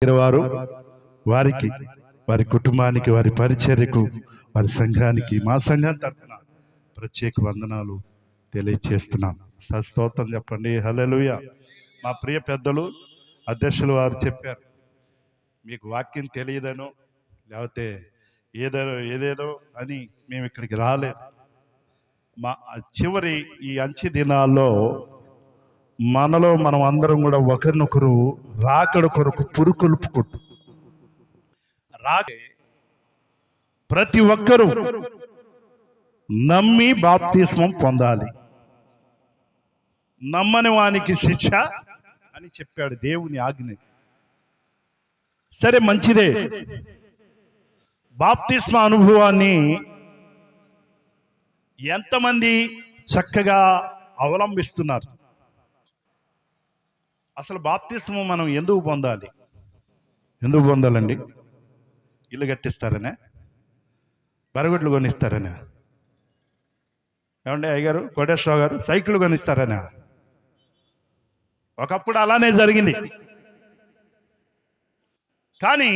వారు వారికి, వారి కుటుంబానికి, వారి పరిచర్యకు, వారి సంఘానికి, మా సంఘం తరఫున ప్రత్యేక వందనాలు తెలియచేస్తున్నాం. స్తోత్రం చెప్పండి. హల్లెలూయా. మా ప్రియ పెద్దలు అధ్యక్షులు వారు చెప్పారు, మీకు వాక్యం తెలియదనో లేకపోతే ఏదేదో అని మేము ఇక్కడికి రాలేదు. మా చివరి ఈ అంచె దినాల్లో మనలో మనం అందరం కూడా ఒకరినొకరు రాకడ కొరకు పురుకొల్పుకుంటూ రాకే ప్రతి ఒక్కరూ నమ్మి బాప్తిస్మం పొందాలి, నమ్మని వానికి శిక్ష అని చెప్పాడు దేవుని ఆజ్ఞ. సరే, మంచిదే. బాప్తిస్మ అనుభవాన్ని ఎంతమంది చక్కగా అవలంబిస్తున్నారు? అసలు బాప్తిస్మం మనం ఎందుకు పొందాలి? ఎందుకు పొందాలండి? ఇల్లు కట్టిస్తారనే? బరగొడ్లు కొనిస్తారనే? ఏమండి అయ్యగారు, కోటేశ్వరరావు గారు, సైకిల్ కొనిస్తారనే? ఒకప్పుడు అలానే జరిగింది. కానీ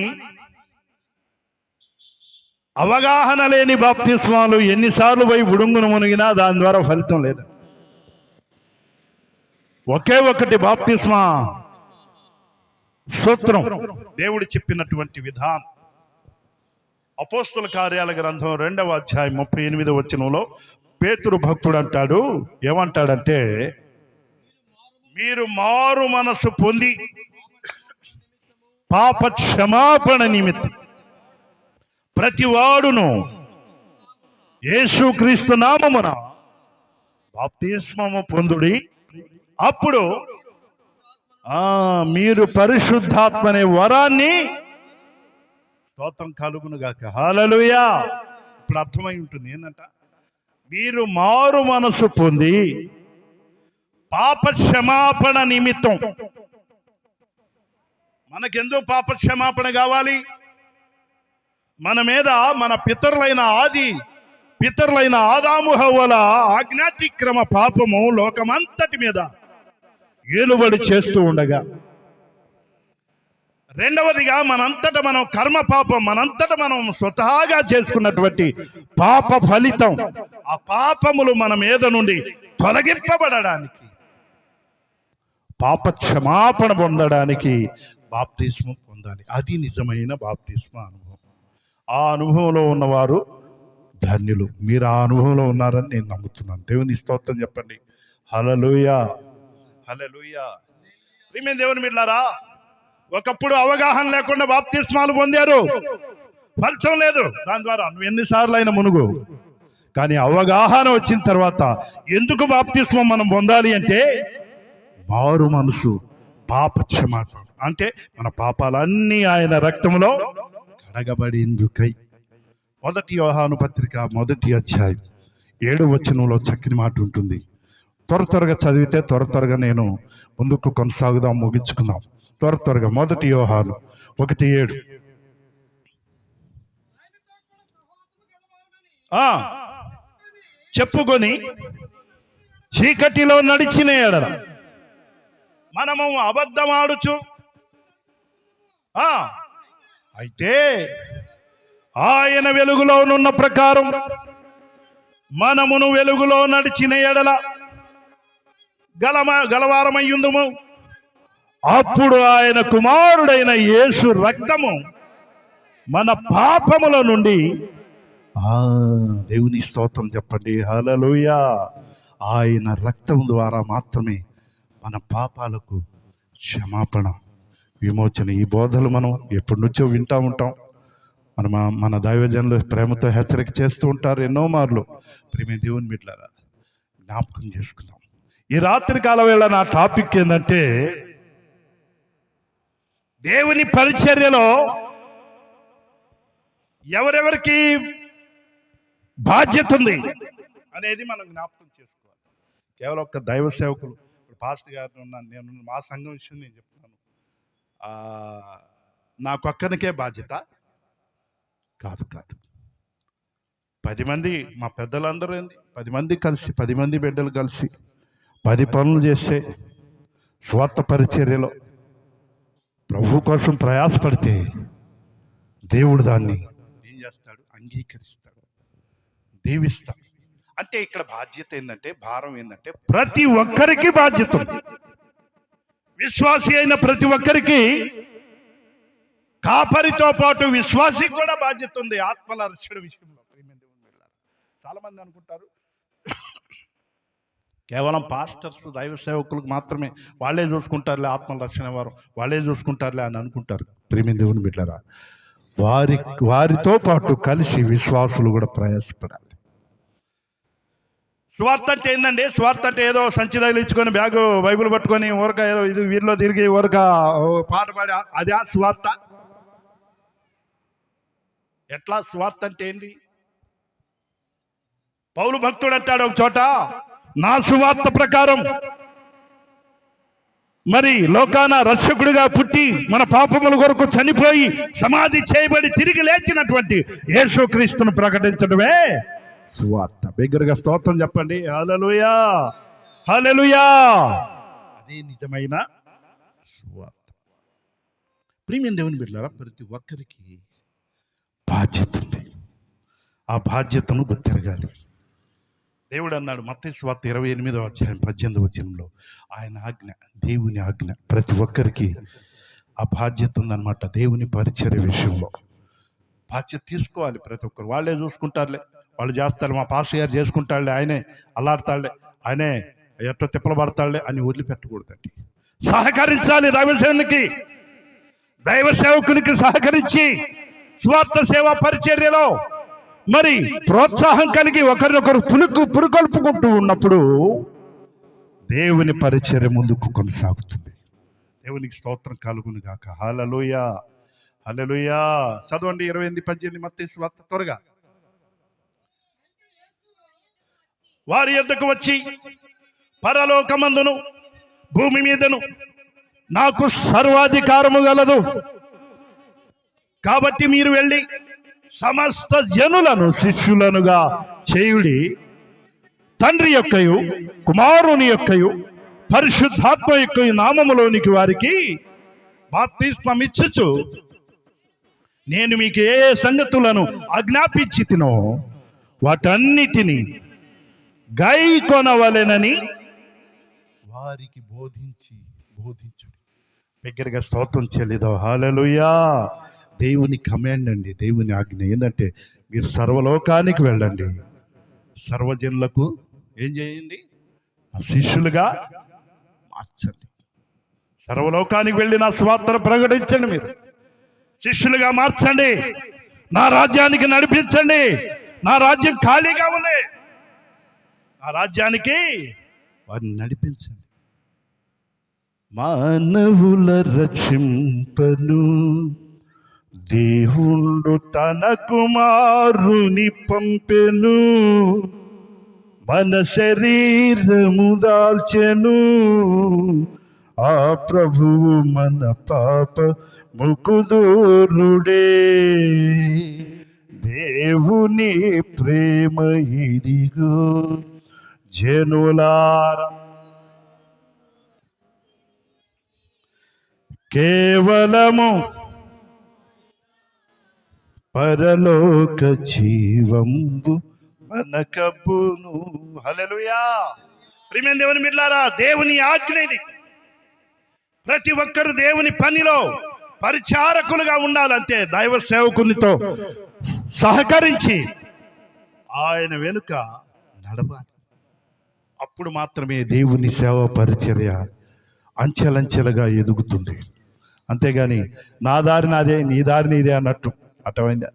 అవగాహన లేని బాప్తిస్మాలు ఎన్నిసార్లు పోయి బుడుంగును మునిగినా దాని ద్వారా ఫలితం లేదు. ఒకే ఒకటి బాప్తిస్మా సూత్రం, దేవుడు చెప్పినటువంటి విధానం. అపోస్తుల కార్యాల గ్రంథం 2వ అధ్యాయం 38వ వచనంలో పేతురు భక్తుడు అంటాడు, ఏమంటాడంటే, మీరు మారు మనసు పొంది పాప క్షమాపణ నిమిత్తం ప్రతి వాడును యేసుక్రీస్తు నామమున బాప్తిస్మము పొందుడి, అప్పుడు మీరు పరిశుద్ధాత్మనే వరాన్ని స్తోత్రం కలుగును గాక. హల్లెలూయా. ఇప్పుడు అర్థమై ఉంటుంది ఏంటంట, మీరు మారు మనసు పొంది పాప క్షమాపణ నిమిత్తం. మనకెందుకు పాప క్షమాపణ కావాలి? మన మీద మన పితరులైన ఆదాము హవ్వల ఆజ్ఞాతిక్రమ పాపము లోకమంతటి మీద ఏలుబడి చేస్తూ ఉండగా, రెండవదిగా మనంతట మనం కర్మ పాపం, మనంతట మనం స్వతహాగా చేసుకున్నటువంటి పాప ఫలితం, ఆ పాపములు మన మీద నుండి తొలగింపబడడానికి, పాప క్షమాపణ పొందడానికి బాప్తిస్మం పొందాలి. అది నిజమైన బాప్తిస్మ అనుభవం. ఆ అనుభవంలో ఉన్నవారు ధన్యులు. మీరు ఆ అనుభవంలో ఉన్నారని నేను నమ్ముతున్నాను. దేవుని స్తోత్రం చెప్పండి. హల్లెలూయా, హల్లెలూయా. ప్రియమైన దేవుని బిడ్డలారా, ఒకప్పుడు అవగాహన లేకుండా బాప్తిస్మాలు పొందారు, ఫలితం లేదు. దాని ద్వారా నువ్వు ఎన్నిసార్లు అయినా మునుగు. కానీ అవగాహన వచ్చిన తర్వాత ఎందుకు బాప్తిస్మం మనం పొందాలి అంటే, మారు మనసు, పాప క్షమాపణ అంటే మన పాపాలన్నీ ఆయన రక్తంలో కడగబడేందుకై. 1 యోహాను పత్రిక 1వ అధ్యాయం 7వ వచనంలో చక్కని మాట ఉంటుంది. త్వరగా చదివితే త్వరగా నేను ముందుకు కొనసాగుదాం, ముగించుకుందాం. త్వరగా 1 యోహాను 1:7. చెప్పుకొని చీకటిలో నడిచిన ఎడల మనము అబద్ధమాడుచు, అయితే ఆయన వెలుగులో నున్న ప్రకారం మనమును వెలుగులో నడిచిన ఎడల గలవారమయ్యుందుము. అప్పుడు ఆయన కుమారుడైన యేసు రక్తము మన పాపముల నుండి, దేవుని స్తోత్రం చెప్పండి. హల్లెలూయా. ఆయన రక్తం ద్వారా మాత్రమే మన పాపాలకు క్షమాపణ, విమోచన. ఈ బోధలు మనం ఎప్పటి నుంచో వింటూ ఉంటాం. మన దైవజనులు ప్రేమతో హెచ్చరిక చేస్తూ ఉంటారు ఎన్నో మార్లు. ప్రేమ దేవుని బిడ్డలారా, జ్ఞాపకం చేసుకుందాం. ఈ రాత్రి కాల వేళ నా టాపిక్ ఏంటంటే, దేవుని పరిచర్యలో ఎవరెవరికి బాధ్యత ఉంది అనేది మనం జ్ఞాపకం చేసుకోవాలి. కేవలం ఒక్క దైవ సేవకులు, ఇప్పుడు పాస్టర్ గారిని ఉన్నాను నేను, మా సంఘం విషయం నేను చెప్తున్నాను, నాకొక్కనికే బాధ్యత కాదు. 10 మంది, మా పెద్దలందరూ 10 మంది కలిసి, 10 మంది బిడ్డలు కలిసి 10 పనులు చేస్తే స్వార్థ పరిచర్యలో ప్రభు కోసం ప్రయాసపడితే దేవుడు దాన్ని ఏం చేస్తాడు? అంగీకరిస్తాడు, దీవిస్తాడు. అంటే ఇక్కడ బాధ్యత ఏంటంటే, భారం ఏంటంటే, ప్రతి ఒక్కరికి బాధ్యత ఉంది. విశ్వాసి అయిన ప్రతి ఒక్కరికి, కాపరితో పాటు విశ్వాసికి కూడా బాధ్యత ఉంది ఆత్మల రక్షణ విషయంలో. చాలా మంది అనుకుంటారు కేవలం పాస్టర్స్, దైవ సేవకులకు మాత్రమే వాళ్ళే చూసుకుంటారులే, ఆత్మల రక్షణ వారు వాళ్ళే చూసుకుంటారులే అని అనుకుంటారు. ప్రేమ దేవుని బిడ్డలారా, వారితో పాటు కలిసి విశ్వాసులు కూడా ప్రయాసపడాలి. స్వార్థ అంటే ఏందండి? స్వార్థ అంటే ఏదో సంచి తగిలించుకొని బ్యాగు బైబిల్ పట్టుకొని ఊరక ఏదో ఇది వీరిలో తిరిగి ఊరక పాట పాడి, అదే స్వార్థ? ఎట్లా స్వార్థ అంటే ఏంటి? పౌలు భక్తుడు అంటాడు ఒక చోట, నా సువార్త ప్రకారం మరి లోకాన రక్షకుడిగా పుట్టి మన పాపముల కొరకు చనిపోయి సమాధి చేయబడి తిరిగి లేచినటువంటి యేసుక్రీస్తును ప్రకటించడమే సువార్త. బిగ్గరగా స్తోత్రం చెప్పండి. హల్లెలూయా, హల్లెలూయా. అదే నిజమైన సువార్త. ప్రియమైన దేవుని బిడ్డలారా, ప్రతి ఒక్కరికి బాధ్యత ఉంది. ఆ బాధ్యతను గుర్తిరగాలి. దేవుడు అన్నాడు మత్తయి సువార్త 28వ అధ్యాయం 18వ వచనంలో, ఆయన ఆజ్ఞ, దేవుని ఆజ్ఞ, ప్రతి ఒక్కరికి ఆ బాధ్యత ఉందన్నమాట. దేవుని పరిచర్య విషయంలో బాధ్యత తీసుకోవాలి ప్రతి ఒక్కరు. వాళ్ళే చూసుకుంటారులే, వాళ్ళు చేస్తారు, మా పాస్టర్ గారు చేసుకుంటాడులే, ఆయనే అల్లాడతాడులే, ఆయనే ఎట్లా తిప్పలు పడతాడులే అని వదిలిపెట్టకూడదండి. సహకరించాలి. దైవ సేవకునికి సహకరించి స్వార్థ సేవా పరిచర్యలో మరి ప్రోత్సాహం కలిగి ఒకరినొకరు పురుకొల్పుకుంటూ ఉన్నప్పుడు దేవుని పరిచర్య ముందుకు కొనసాగుతుంది. దేవునికి స్తోత్రం కలుగును గాక. హల్లెలూయా, హల్లెలూయా. చదవండి 28:18 మత్తయి సువార్త త్వరగా. వారి యొద్దకు వచ్చి, పరలోకమందును భూమి మీదను నాకు సర్వాధికారము గలదు, కాబట్టి మీరు వెళ్ళి సమస్త జనులను శిష్యులనుగా చేయుడి, తండ్రి యొక్కయు కుమారుని యొక్కయు పరిశుద్ధాత్మ యొక్కయు నామములోనికి వారికి బాప్తిస్మమిచ్చుచు నేను మీకు ఏ సంగతులను ఆజ్ఞాపించితినో వాటన్నిటిని గైకొనవలెనని వారికి బోధించు. దగ్గరగా స్తోత్రం చెల్లిదాం. హల్లెలూయా. దేవుని కమాండ్ అండి, దేవుని ఆజ్ఞ ఏంటంటే, మీరు సర్వలోకానికి వెళ్ళండి, సర్వజనులకు ఏం చేయండి? శిష్యులుగా మార్చండి. సర్వలోకానికి వెళ్ళి నా సువార్తను ప్రకటించండి, మీరు శిష్యులుగా మార్చండి, నా రాజ్యానికి నడిపించండి. నా రాజ్యం ఖాళీగా ఉంది, ఆ రాజ్యానికి వారిని నడిపించండి. మానవుల రక్షింపను దేవుడు తన కుమారుని పంపెను, మన శరీరము దాల్చెను, ఆ ప్రభువు మన పాప ముకుదూరుడే. దేవుని ప్రేమ ఇదిగో జనులారా, కేవలము పరలోక జీవంబు మనకబ్బును. హల్లెలూయా. ప్రియమైన దేవుని బిడ్డలారా, దేవుని ఆజ్ఞ ఇది. ప్రతి ఒక్కరు దేవుని పనిలో పరిచారకులుగా ఉండాలంటే దైవ సేవకునితో సహకరించి ఆయన వెనుక నడవాలి. అప్పుడు మాత్రమే దేవుని సేవ పరిచర్య అంచెలంచెలుగా ఎదుగుతుంది. అంతేగాని నా దారి నాదే, నీ దారి నీదే అన్నట్టు అటమైందా?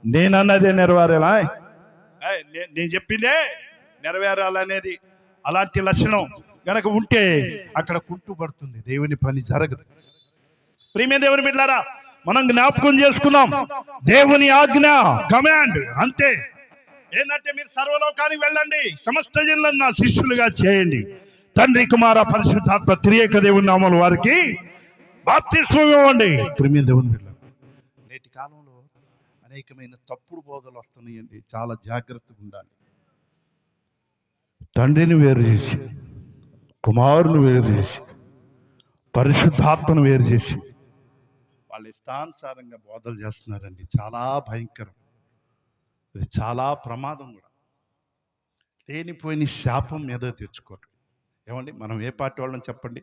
నేనన్నదే నెరవేరాలా, నేను చెప్పిందే నెరవేరాలనేది అలాంటి లక్షణం గనక ఉంటే అక్కడ కుంటుపడుతుంది, దేవుని పని జరగదు. ప్రియమైన దేవుని బిడ్డలారా, మనం జ్ఞాపకం చేసుకుందాం, దేవుని ఆజ్ఞ, కమాండ్ అంతే. ఏంటంటే, మీరు సర్వలోకానికి వెళ్ళండి, సమస్త జనులను నా శిష్యులుగా చేయండి, తండ్రి కుమార పరిశుద్ధాత్మ త్రియేక దేవుని నామమున వారికి బాప్తిస్మం ఇవ్వండి. ప్రియమైన దేవుని బిడ్డలారా, నేటి కాలంలో అనేకమైన తప్పుడు బోధలు వస్తున్నాయండి. చాలా జాగ్రత్తగా ఉండాలి. తండ్రిని వేరు చేసి, కుమారుని వేరు చేసి, పరిశుద్ధాత్మను వేరు చేసి వాళ్ళ ఇష్టానుసారంగా బోధలు చేస్తున్నారండి. చాలా భయంకరం, ఇది చాలా ప్రమాదం కూడా. లేనిపోయిన శాపం మీద తెచ్చుకోరు. ఏమండి, మనం ఏ పార్టీ వాళ్ళని చెప్పండి?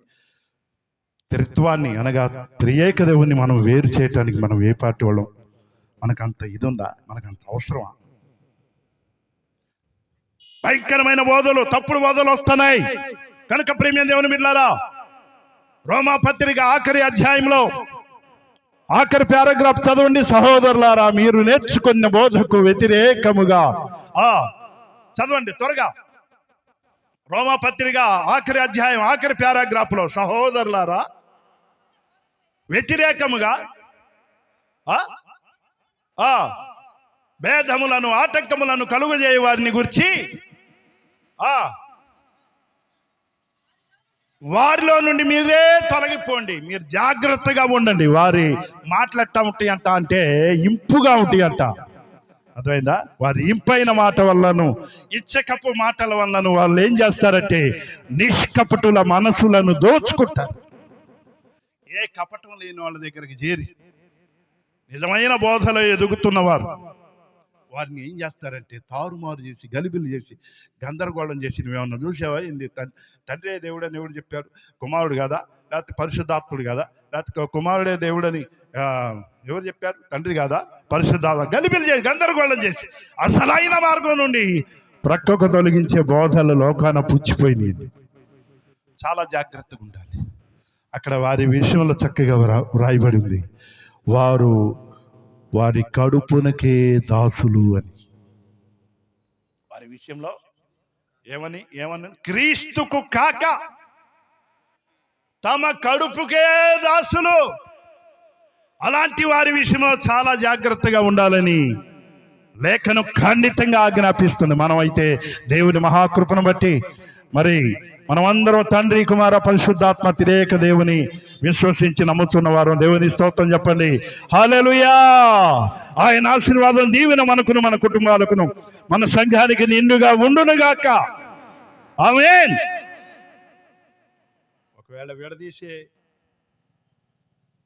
త్రిత్వాన్ని అనగా త్రియేక దేవుణ్ణి మనం వేరు చేయటానికి మనం ఏ పార్టీ వాళ్ళం? మనకంత ఇది ఉందా? మనకంత అవసరమా? భయంకరమైన బోధలు, తప్పుడు బోధలు వస్తున్నాయి కనుక ప్రియమైన దేవుని బిడ్డలారా, రోమా పత్రిక ఆఖరి అధ్యాయంలో ఆఖరి పారాగ్రాఫ్ చదవండి. సహోదరులారా, మీరు నేర్చుకున్న బోధకు వ్యతిరేకముగా చదవండి త్వరగా. రోమా పత్రిక ఆఖరి అధ్యాయం ఆఖరి పారాగ్రాఫ్ లో, సహోదరులారా వ్యతిరేకముగా భేదములను ఆటంకములను కలుగజేయ వారిని గురించి వారిలో నుండి మీరే తొలగిపోండి. మీరు జాగ్రత్తగా ఉండండి. వారి మాటలు ఎట్టా ఉంటాయి అంట అంటే ఇంపుగా ఉంటాయి అంట. అర్థమైందా? వారి ఇంపైన మాట వల్లను ఇచ్చకపు మాటల వల్లను వాళ్ళు ఏం చేస్తారంటే నిష్కపటుల మనసులను దోచుకుంటారు. ఏ కపటం లేని వాళ్ళ దగ్గరికి చేరి నిజమైన బోధలో ఎదుగుతున్నవారు వారిని ఏం చేస్తారంటే తారుమారు చేసి, గలిబిలు చేసి, గందరగోళం చేసి, నువ్వేమన్నా చూసావా? ఇంది తండ్రే దేవుడు అని ఎవడు చెప్పారు? కుమారుడు కదా, లేకపోతే పరిశుద్ధాత్ముడు కదా, లేకపోతే కుమారుడే దేవుడని ఎవరు చెప్పారు? తండ్రి కాదా, పరిశుద్ధాత్మ? గలిబిలు చేసి, గందరగోళం చేసి, అసలైన మార్గం నుండి ప్రక్కకు తొలగించే బోధలు లోకాన పుచ్చిపోయినాయి. చాలా జాగ్రత్తగా ఉండాలి. అక్కడ వారి విషయంలో చక్కగా వ్రాయబడి ఉంది, వారు వారి కడుపునకే దాసులు అని. వారి విషయంలో ఏమని క్రీస్తుకు కాక తమ కడుపుకే దాసులు. అలాంటి వారి విషయంలో చాలా జాగ్రత్తగా ఉండాలని లేఖనం ఖండితంగా ఆజ్ఞాపిస్తుంది. మనం అయితే దేవుని మహాకృపను బట్టి మరి మనమందరం తండ్రి, కుమార, పరిశుద్ధాత్మ త్రియేక దేవుని విశ్వసించి నమ్ముతున్న వారు దేవుని స్తోత్రం చెప్పండి. హల్లెలూయా. ఆయన ఆశీర్వాదం దీవెన మనకును, మన కుటుంబాలకును, మన సంఘానికి నిండుగా ఉండునుగాక. ఆమేన్. ఒకవేళ విడదీసే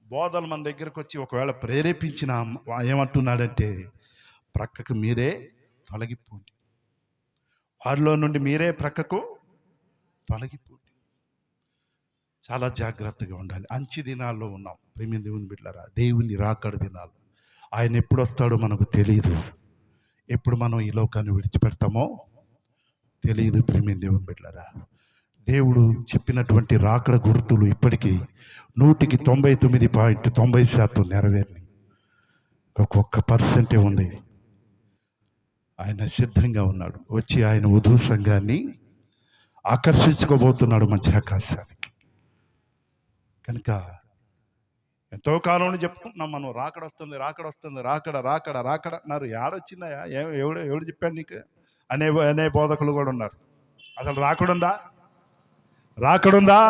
బోధలు మన దగ్గరకు వచ్చి ఒకవేళ ప్రేరేపించిన ఏమంటున్నాడంటే ప్రక్కకు మీరే తొలగిపోండి. వారిలో నుండి మీరే ప్రక్కకు తొలగిపోండి. చాలా జాగ్రత్తగా ఉండాలి. అంచె దినాల్లో ఉన్నాం ప్రియమైన దేవుని బిడ్డలారా. దేవుని రాకడ దినాలు. ఆయన ఎప్పుడు వస్తాడో మనకు తెలియదు. ఎప్పుడు మనం ఈ లోకాన్ని విడిచిపెడతామో తెలియదు ప్రియమైన దేవుని బిడ్డలారా. దేవుడు చెప్పినటువంటి రాకడ గుర్తులు ఇప్పటికీ 99.90% నెరవేరినాయి. ఒక్కొక్క పర్సెంటే ఉంది. ఆయన సిద్ధంగా ఉన్నాడు. వచ్చి ఆయన వధూ సంఘాన్ని ఆకర్షించుకోబోతున్నాడు మంచి ఆకాశానికి. కనుక ఎంతో కాలం నుంచి చెప్పుకుంటున్నాం మనం, రాకడ వస్తుంది, రాకడ వస్తుంది, రాకడ రాకడ రాకడ అన్నారు. ఏడొచ్చిందా? ఎవడు చెప్పాడు నీకు అనే బోధకులు కూడా ఉన్నారు. అసలు రాకడుందా? రాకడుందా?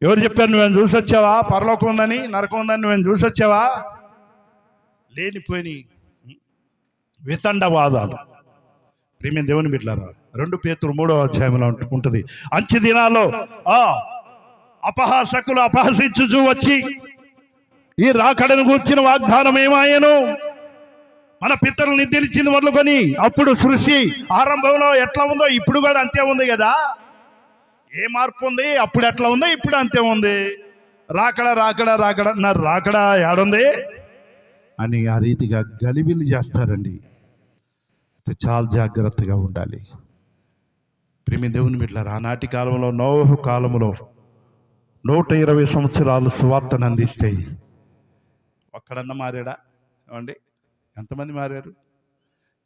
ఎవరు చెప్పారు? నువ్వేం చూసి వచ్చావా? పరలోకం ఉందని, నరకం ఉందని నువ్వేం చూసి వచ్చావా? లేనిపోయి వితండవాదాలు. ప్రియమైన దేవుని బిడ్డలారా, 2 పేతురు 3వ అధ్యాయంలో ఉంటుంది, అంచె దినాల్లో అపహాసకులు అపహసించుచూ వచ్చి ఈ రాకడను గూర్చిన వాగ్దానం ఏమాయను? మన పితరులు నిద్రించింది మొదలుకొని అప్పుడు సృష్టి ఆరంభంలో ఎట్లా ఉందో ఇప్పుడు కూడా అంతే ఉంది కదా. ఏ మార్పు ఉంది? అప్పుడు ఎట్లా ఉందో ఇప్పుడు అంతే ఉంది. రాకడ రాకడ రాకడ అన్నారు. రాకడ ఏడుంది అని ఆ రీతిగా గలిబిలి చేస్తారండి. చాలా జాగ్రత్తగా ఉండాలి ప్రియమైన దేవుని బిడ్డలారా. ఆనాటి కాలంలో, నోహు కాలంలో 120 సంవత్సరాలు సువార్తను అందిస్తే ఒక్కడన్నా మారాడా? ఏమండి, ఎంతమంది మారారు?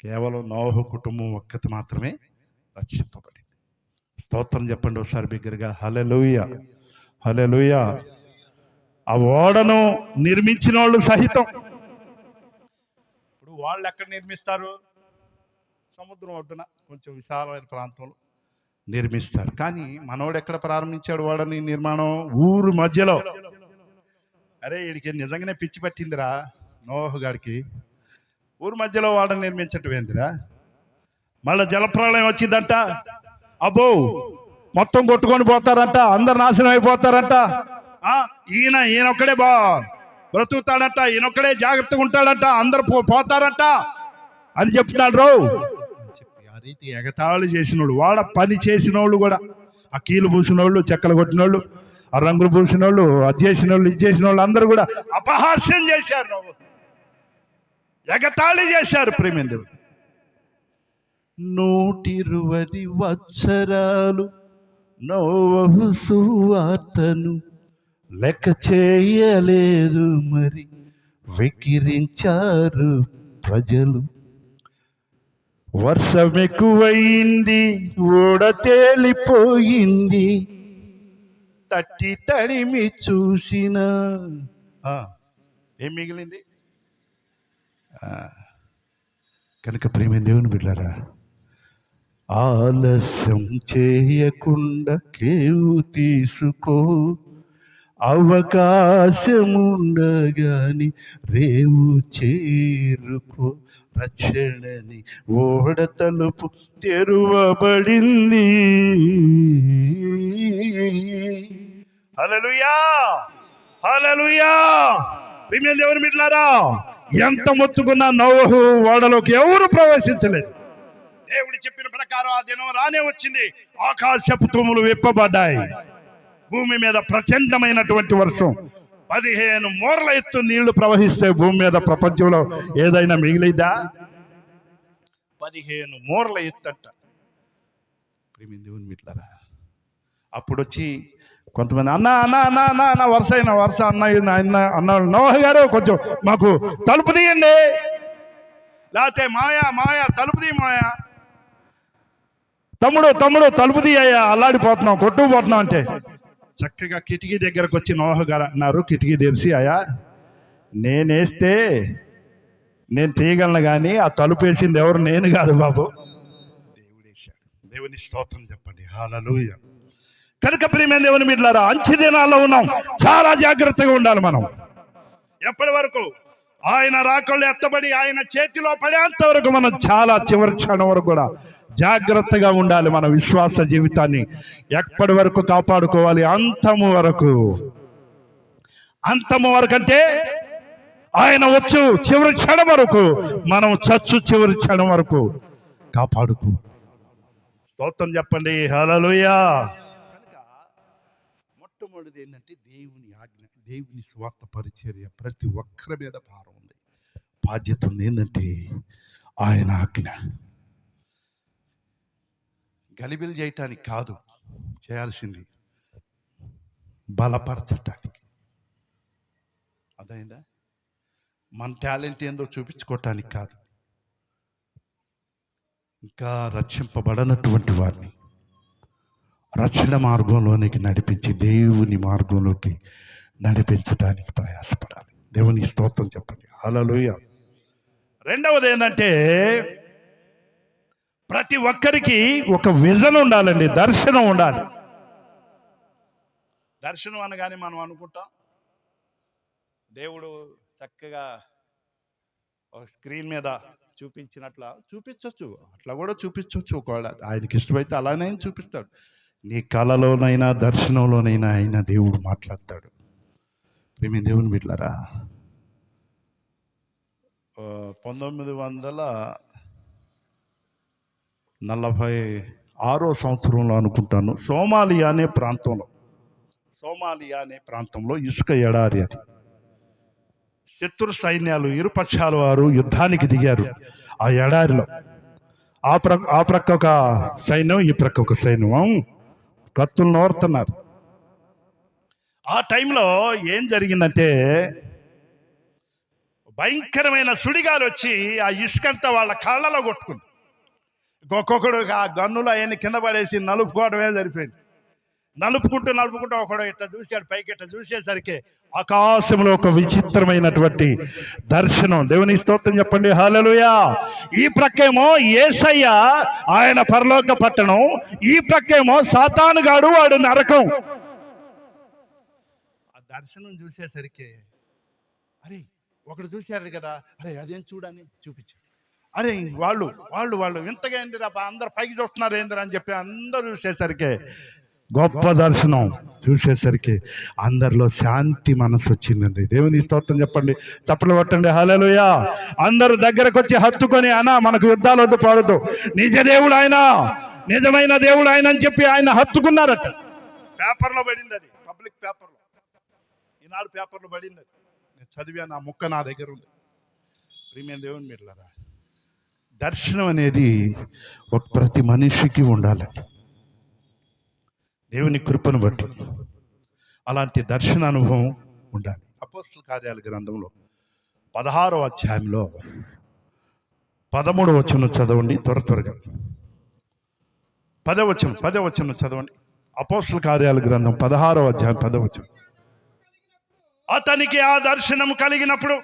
కేవలం నోహు కుటుంబం ఒక్కటి మాత్రమే రక్షింపబడింది. స్తోత్రం చెప్పండి ఒకసారి బిగ్గరగా. హల్లెలూయా, హల్లెలూయా. ఆ ఓడను నిర్మించిన వాళ్ళు సహితం ఇప్పుడు వాళ్ళు ఎక్కడ నిర్మిస్తారు? సముద్రం ఒడ్డున కొంచెం విశాలమైన ప్రాంతంలో నిర్మిస్తారు. కానీ మనోడు ఎక్కడ ప్రారంభించాడు వాడని నిర్మాణం? ఊరు మధ్యలో. అరే, వీడికి నిజంగానే పిచ్చి పట్టిందిరా నోహు గాడికి. ఊరు మధ్యలో వాడని నిర్మించటం ఏందిరా? మళ్ళీ జలప్రళయం వచ్చిందంట. అబ్బో, మొత్తం కొట్టుకొని పోతారంట, అందరు నాశనం అయిపోతారంట. ఆ, ఈయన ఒక్కడే బ్రతుకుతాడంట, ఈయనొక్కడే జాగ్రత్తగా ఉంటాడంట, అందరు పోతారంట అని చెప్తున్నాడు రావు చెప్పి ఆ రీతి ఎగతాళి చేసినోళ్ళు, వాడ పని చేసినోళ్ళు కూడా, ఆ కీలు పూసినోళ్ళు, చెక్కలు కొట్టినోళ్ళు, ఆ రంగులు పూసినోళ్ళు, అది చేసినోళ్ళు, ఇది చేసిన వాళ్ళు అందరూ కూడా అపహాస్యం చేశారు, నువ్వు ఎగతాళి చేశారు. ప్రేమేంద్రుడు 120 వత్సరాలు నోవహు సువార్తను లెక్క చేయలేదు, మరి వెక్కిరించారు ప్రజలు. వర్షం ఎక్కువయింది, ఓడ తేలిపోయింది, తట్టి తడిమి చూసిన ఏం మిగిలింది? కనుక ప్రేమ దేవుని బిడ్డలారా, ఆలస్యం చేయకుండా కేవు తీసుకో, అవకాశముండగాని రేవు చేరుకో. రక్షణని ఓడ తలుపు తెరువబడింది. హల్లెలూయా, హల్లెలూయా. ప్రియమైన దేవుని బిడ్డలారా, ఎంత మొత్తుకున్నా నోవహు ఓడలోకి ఎవరు ప్రవేశించలేదు. దేవుడు చెప్పిన ప్రకారం ఆ దినం రానే వచ్చింది. ఆకాశపు తూములు విప్పబడ్డాయి, భూమి మీద ప్రచండమైనటువంటి వర్షం, 15 మూరల ఎత్తు నీళ్లు ప్రవహిస్తే భూమి మీద ప్రపంచంలో ఏదైనా మిగిలిద్దా? 15 మూరల ఎత్తు అంట. ప్రేమ దేవుని బిడ్డలారా, అప్పుడు వచ్చి కొంతమంది అన్న వరుస అన్నాడు, నోవహు గారు కొంచెం మాకు తలుపు తీయండి, లేకపోతే మాయా తలుపు తీ, మాయా తమ్ముడు తలుపు తీయ్యా, అల్లాడిపోతున్నాం, కొట్టుకుపోతున్నాం అంటే చక్కగా కిటికీ దగ్గరకు వచ్చి నోవహు గారు అన్నారు, కిటికీ తెరిచి, అయ్యా నేనేస్తే నేను తీయగలను, కానీ ఆ తలుపు వేసింది ఎవరు? నేను కాదు బాబు, దేవుడు వేశాడు. దేవుని స్తోత్రం చెప్పండి, హల్లెలూయా. కనుక ప్రియమైన దేవుని బిడ్డలారా, అంచె దినాల్లో ఉన్నాం, చాలా జాగ్రత్తగా ఉండాలి మనం. ఎప్పటి వరకు? ఆయన రాకళ్ళు ఎత్తబడి ఆయన చేతిలో పడేంత వరకు మనం చాలా చివరి క్షణం వరకు కూడా జాగ్రత్తగా ఉండాలి. మన విశ్వాస జీవితాన్ని ఎప్పటి వరకు కాపాడుకోవాలి? అంతము వరకు. అంతము వరకు అంటే ఆయన వచ్చు చివరి క్షణం వరకు, మనం చచ్చు చివరి క్షణం వరకు కాపాడుకో. స్తోత్రం చెప్పండి, హల్లెలూయా. మొట్టమొదటిది ఏంటంటే దేవుని ఆజ్ఞ, దేవుని స్వార్థ పరిచర్య. ప్రతి ఒక్కరి మీద భారం ఉంది, బాధ్యత ఉంది. ఏంటంటే ఆయన ఆజ్ఞ. గలిబిలి చేయటానికి కాదు చేయాల్సింది, బలపరచటానికి. అదైందా? మన టాలెంట్ ఏందో చూపించుకోవటానికి కాదు, ఇంకా రక్షింపబడనటువంటి వారిని రక్షణ మార్గంలోనికి నడిపించి దేవుని మార్గంలోకి నడిపించడానికి ప్రయాసపడాలి. దేవుని స్తోత్రం చెప్పండి, హల్లెలూయా. రెండవది ఏంటంటే ప్రతి ఒక్కరికి ఒక విజన్ ఉండాలండి, దర్శనం ఉండాలి. దర్శనం అనగానే మనం అనుకుంటాం దేవుడు చక్కగా స్క్రీన్ మీద చూపించినట్లా చూపించవచ్చు, అట్లా కూడా చూపించవచ్చు. ఒకవేళ ఆయనకి ఇష్టమైతే అలానే చూపిస్తాడు. నీ కళలోనైనా దర్శనంలోనైనా ఆయన దేవుడు మాట్లాడతాడు. ప్రేమ దేవుని బిడ్డలారా, 1946 సంవత్సరంలో అనుకుంటాను, సోమాలియా అనే ప్రాంతంలో ఇసుక ఎడారి. అది శత్రు సైన్యాలు ఇరుపక్షాల వారు యుద్ధానికి దిగారు ఆ ఎడారిలో. ఆ ప్రక్క ఒక సైన్యం, ఈ ప్రక్క ఒక సైన్యం కత్తులు నోరుతున్నారు. ఆ టైంలో ఏం జరిగిందంటే భయంకరమైన సుడిగాలు వచ్చి ఆ ఇసుకంతా వాళ్ళ కళ్ళలో కొట్టుకుంది. ఒక్కొక్కడు ఆ గన్నులు అవన్నీ కింద పడేసి నలుపుకోవడమే సరిపోయింది. నలుపుకుంటూ ఒకడు ఇట్లా చూశాడు, పైకి ఇట్లా చూసేసరికి ఆకాశంలో ఒక విచిత్రమైనటువంటి దర్శనం. దేవుని స్తోత్రం చెప్పండి, హల్లెలూయా. ఈ ప్రక్కేమో యేసయ్య, ఆయన పరలోక పట్టణం, ఈ ప్రక్కేమో సాతానుగాడు, వాడు నరకం. ఆ దర్శనం చూసేసరికి అరే ఒకడు చూశారు కదా, అరే అదేం చూడని చూపించాడు. అరే వాళ్ళు వాళ్ళు వాళ్ళు ఇంతగా ఏందిరా అందరు పైకి చూస్తున్నారు ఏందిరా అని చెప్పి అందరూ చూసేసరికి గొప్ప దర్శనం చూసేసరికి అందరిలో శాంతి మనసు వచ్చిందండి. దేవుని స్తోత్రం చెప్పండి, చప్పట్లు కొట్టండి, హల్లెలూయా. అందరూ దగ్గరకు వచ్చి హత్తుకొని, అన్నా మనకు యుద్ధాలు వద్దు, పాడదు, నిజ దేవుడు ఆయన, నిజమైన దేవుడు ఆయన అని చెప్పి ఆయన హత్తుకున్నారట. పేపర్లో పడింది, అది పబ్లిక్ పేపర్లో, ఈనాడు పేపర్లో పడింది. అది నేను చదివాను, ఆ ముక్క నా దగ్గర ఉంది. ప్రియమైన దేవుని మీరులారా, దర్శనం అనేది ఒక ప్రతి మనిషికి ఉండాలండి, దేవుని కృపను బట్టి అలాంటి దర్శన అనుభవం ఉండాలి. అపోస్తల కార్యాల గ్రంథంలో 16వ అధ్యాయంలో 13వ వచనం చదవండి, త్వరగా 10వ వచనం చదవండి. అపోస్తల కార్యాల గ్రంథం 16వ అధ్యాయం 10వ వచనం. అతనికి ఆ దర్శనం కలిగినప్పుడు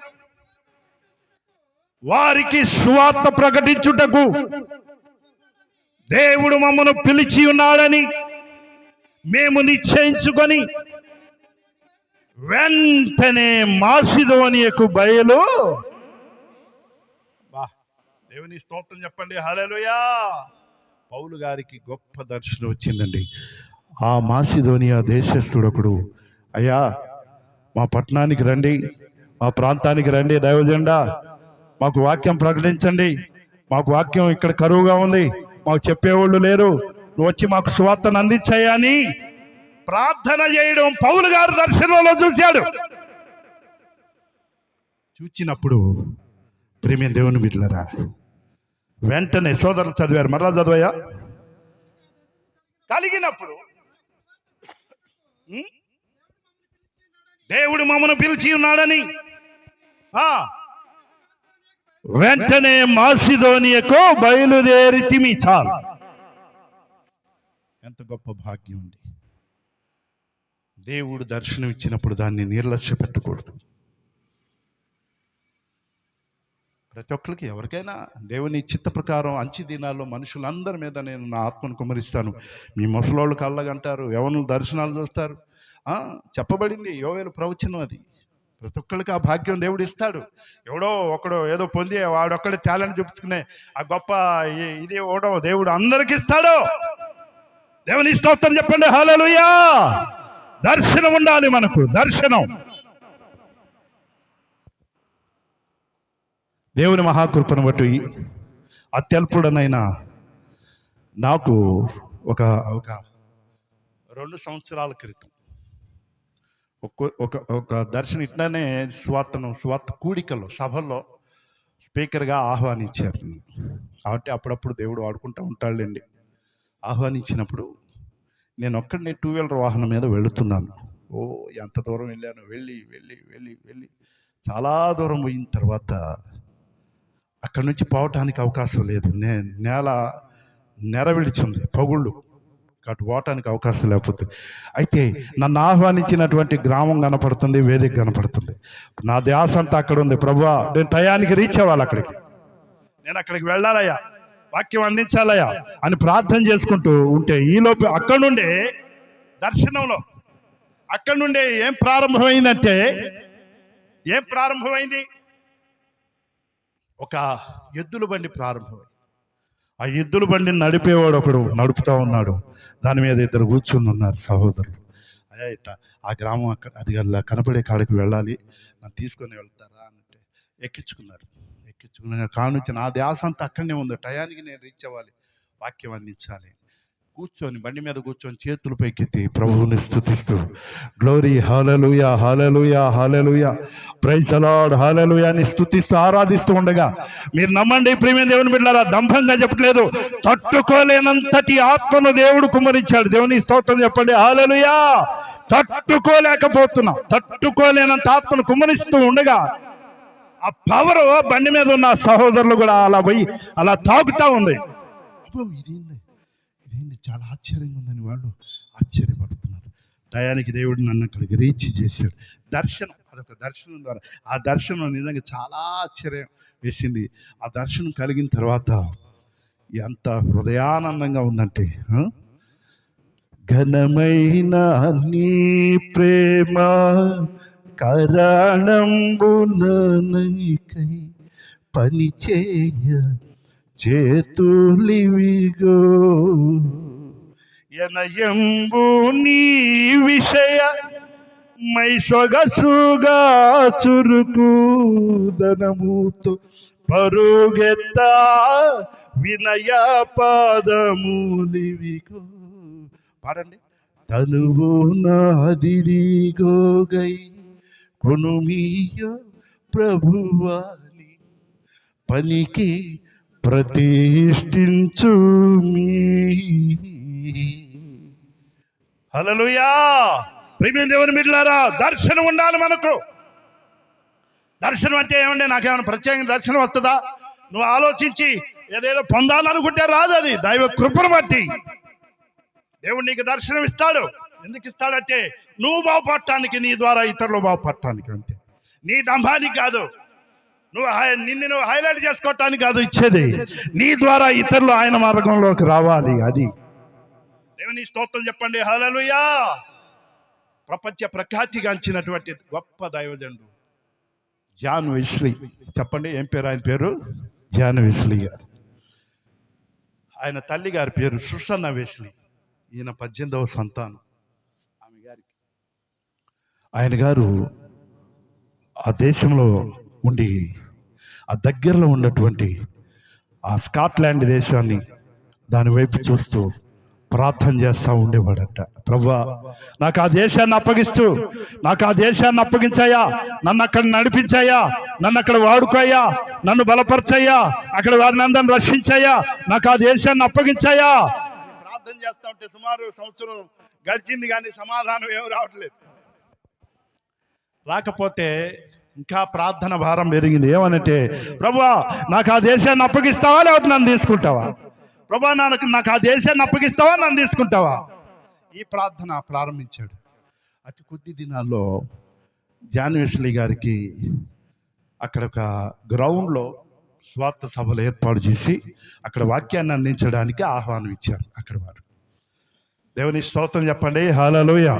వారికి సువార్త ప్రకటించుటకు దేవుడు మమ్మను పిలిచి ఉన్నాడని మేము నిశ్చయించుకొని వెంటనే మాసిదోనియకు బయలు. దేవుని స్తోత్రం చెప్పండి, హల్లెలూయా. పౌలు గారికి గొప్ప దర్శనం వచ్చిందండి. ఆ మాసిదోనియా దేశస్థుడొకడు, అయ్యా మా పట్టణానికి రండి, మా ప్రాంతానికి రండి, దైవజెండా మాకు వాక్యం ప్రకటించండి, మాకు వాక్యం ఇక్కడ కరువుగా ఉంది, మాకు చెప్పేవాళ్ళు లేరు, నువ్వు వచ్చి మాకు సువార్తను అందించాయని ప్రార్థన చేయడం పౌలు గారు దర్శనంలో చూశాడు. చూచినప్పుడు ప్రేమ దేవుని బిడ్డలారా, వెంటనే సోదరులు చదివారు, మరలా చదివయ్యా. కలిగినప్పుడు దేవుడు మమ్మను పిలిచి ఉన్నాడని వెంటనే మాసిదోనియకు బయలుదేరితిమి. చాలు, ఎంత గొప్ప భాగ్యం అండి. దేవుడు దర్శనం ఇచ్చినప్పుడు దాన్ని నిర్లక్ష్య పెట్టకూడదు. ప్రతి ఒక్కరికి, ఎవరికైనా దేవుని చిత్త ప్రకారం అంచె దినాల్లో మనుషులందరి మీద నేను నా ఆత్మను కుమరిస్తాను. మీ ముసలోళ్ళు కళ్ళగంటారు, యవనులు దర్శనాలు చూస్తారు. చెప్పబడింది, యోవేలు ప్రవచనం అది. ప్రతి ఒక్కరికి ఆ భాగ్యం దేవుడు ఇస్తాడు. ఎవడో ఒకడో ఏదో పొంది వాడొక్కడే టాలెంట్ చూపించుకునే ఆ గొప్ప ఇది ఓడో దేవుడు అందరికి ఇస్తాడు. దేవుని స్తోత్రం చెప్పండి, హల్లెలూయా. దర్శనం ఉండాలి మనకు, దర్శనం. దేవుని మహాకృపను బట్టి అత్యల్పుడనైనా నాకు ఒక 2 సంవత్సరాల క్రితం ఒక దర్శనం ఇట్లానే స్వార్థ కూడికలో సభల్లో స్పీకర్గా ఆహ్వానించారు. కాబట్టి అప్పుడప్పుడు దేవుడు వాడుకుంటూ ఉంటాడులేండి. ఆహ్వానించినప్పుడు నేను ఒక్కడిని 2 వీలర్ వాహనం మీద వెళుతున్నాను. ఎంత దూరం వెళ్ళాను, వెళ్ళి వెళ్ళి వెళ్ళి వెళ్ళి చాలా దూరం పోయిన తర్వాత అక్కడి నుంచి పోవటానికి అవకాశం లేదు. నేల నెరవిడిచింది, పగుళ్ళు, కాబట్టి పోవటానికి అవకాశం లేకపోతే. అయితే నన్ను ఆహ్వానించినటువంటి గ్రామం కనపడుతుంది, వేదిక కనపడుతుంది. నా ధ్యాస అంతా అక్కడ ఉంది. ప్రభువా, నేను టయానికి రీచ్ అవ్వాలి, నేను అక్కడికి వెళ్ళాలయ్యా, వాక్యం అందించాలయ్యా అని ప్రార్థన చేసుకుంటూ ఉంటే ఈలోపు అక్కడి నుండే దర్శనంలో అక్కడి నుండే ఏం ప్రారంభమైంది, ఒక ఎద్దుల బండి ప్రారంభమైంది. ఆ ఎద్దుల బండిని నడిపేవాడు ఒకడు నడుపుతా ఉన్నాడు, దాని మీద 2 కూర్చుని ఉన్నారు సహోదరులు. అయ్యా ఇట్లా ఆ గ్రామం అక్కడ అది కనపడే కాడికి వెళ్ళాలి, నన్ను తీసుకొని వెళ్తారా అంటే ఎక్కించుకున్న కానుంచి నా ధ్యాస అంతా అక్కడనే ఉంది. టయానికి నేను రీచ్ అవ్వాలి, వాక్యం అందించాలి. కూర్చొని బండి మీద కూర్చొని చేతులు పైకెత్తి ప్రభువుని స్తుతిస్తూ glory hallelujah hallelujah hallelujah praise the lord hallelujah అని స్తుతిస్తూ ఆరాధిస్తూ ఉండగా, మీరు నమ్మండి ప్రియమైన దేవుని బిడ్డలారా, డంభంగా చెప్పట్లేదు, తట్టుకోలేనంతటి ఆత్మను దేవుడు కుమ్మరించాడు. దేవుని స్తోత్రం చెప్పండి, హల్లెలూయా. తట్టుకోలేనంత ఆత్మను కుమ్మరిస్తూ ఉండగా ఆ పవర్ బండి మీద ఉన్న సహోదరులు కూడా అలా పోయి అలా తాగుతూ ఉంది. ఇదేంది చాలా ఆశ్చర్యంగా ఉందని వాళ్ళు ఆశ్చర్యపడుతున్నారు. టయానికి దేవుడు నన్ను అక్కడికి రీచ్ చేశాడు. దర్శనం, అదొక దర్శనం ద్వారా ఆ దర్శనం నిజంగా చాలా ఆశ్చర్యం వేసింది. ఆ దర్శనం కలిగిన తర్వాత ఎంత హృదయానందంగా ఉందంటే, ఘనమైన నీ ప్రేమ కరణంబునకై పని చేయ చేతులివిగో ఎనయంబు నీ విషయ మై సొగసుగా చురుకు ధనముతో పరుగెత్త వినయ పాదములివిగో. పాడండి. తనువు నాదిరిగోగై కొనుమియో ప్రభువాని పనికి ప్రతిష్ఠించు మీ. హల్లెలూయా. ప్రియమైన దేవుని బిడ్డలారా, దర్శనం ఉండాలి మనకు. దర్శనం అంటే ఏమంటే నాకేమైనా ప్రత్యేకంగా దర్శనం వస్తుందా? నువ్వు ఆలోచించి ఏదేదో పొందాలనుకుంటే రాదు. అది దైవ కృపను బట్టి దేవుడు నీకు దర్శనం ఇస్తాడు. ఎందుకు ఇస్తాడంటే నువ్వు బాగుపడటానికి, నీ ద్వారా ఇతరులు బాగుపడటానికి. అంతే. నీ డంబానికి కాదు, నిన్ను నువ్వు హైలైట్ చేసుకోవటానికి కాదు ఇచ్చేది. నీ ద్వారా ఇతరులు ఆయన మార్గంలోకి రావాలి. అది దేవుని స్తోత్రం చెప్పండి. హల్లెలూయా. ప్రపంచ ప్రఖ్యాతిగాంచినటువంటి గొప్ప దైవజనుడు జాన్ వెస్లీ. చెప్పండి, ఏం పేరు ఆయన పేరు? జాన్ వెస్లీ గారు. ఆయన తల్లి గారి పేరు సుసన్న వెస్లీ. ఈయన 18వ సంతానం. ఆమె గారికి ఆయన గారు ఆ దేశంలో ఉండి ఆ దగ్గరలో ఉన్నటువంటి ఆ స్కాట్లాండ్ దేశాన్ని దాని వైపు చూస్తూ ప్రార్థన చేస్తూ ఉండేవాడంట. ప్రభువా, నాకు ఆ దేశాన్ని అప్పగిస్తూ, నాకు ఆ దేశాన్ని అప్పగించాయా, నన్ను అక్కడ నడిపించాయా, నన్ను అక్కడ వాడుకోయా, నన్ను బలపరచయ్యా, అక్కడ వారిని అందరిని రక్షించాయా, నాకు ఆ దేశాన్ని అప్పగించాయా ప్రార్థన చేస్తూ ఉంటే సుమారు సంవత్సరం గడిచింది, కానీ సమాధానం ఏమి రావట్లేదు. రాకపోతే ఇంకా ప్రార్థన భారం పెరిగింది. ఏమనంటే, ప్రభువా, నాకు ఆ దేశాన్ని అప్పగిస్తావా, లేకపోతే నన్ను తీసుకుంటావా? ప్రభువా, నాకు ఆ దేశాన్ని అప్పగిస్తావా, నన్ను తీసుకుంటావా? ఈ ప్రార్థన ప్రారంభించాడు. అతి కొద్ది దినాల్లో జాన్ వెస్లీ గారికి అక్కడ ఒక గ్రౌండ్లో స్వార్థ సభలు ఏర్పాటు చేసి అక్కడ వాక్యాన్ని అందించడానికి ఆహ్వానం ఇచ్చారు అక్కడ వారు. దేవుని స్తోత్రం చెప్పండి. హల్లెలూయా.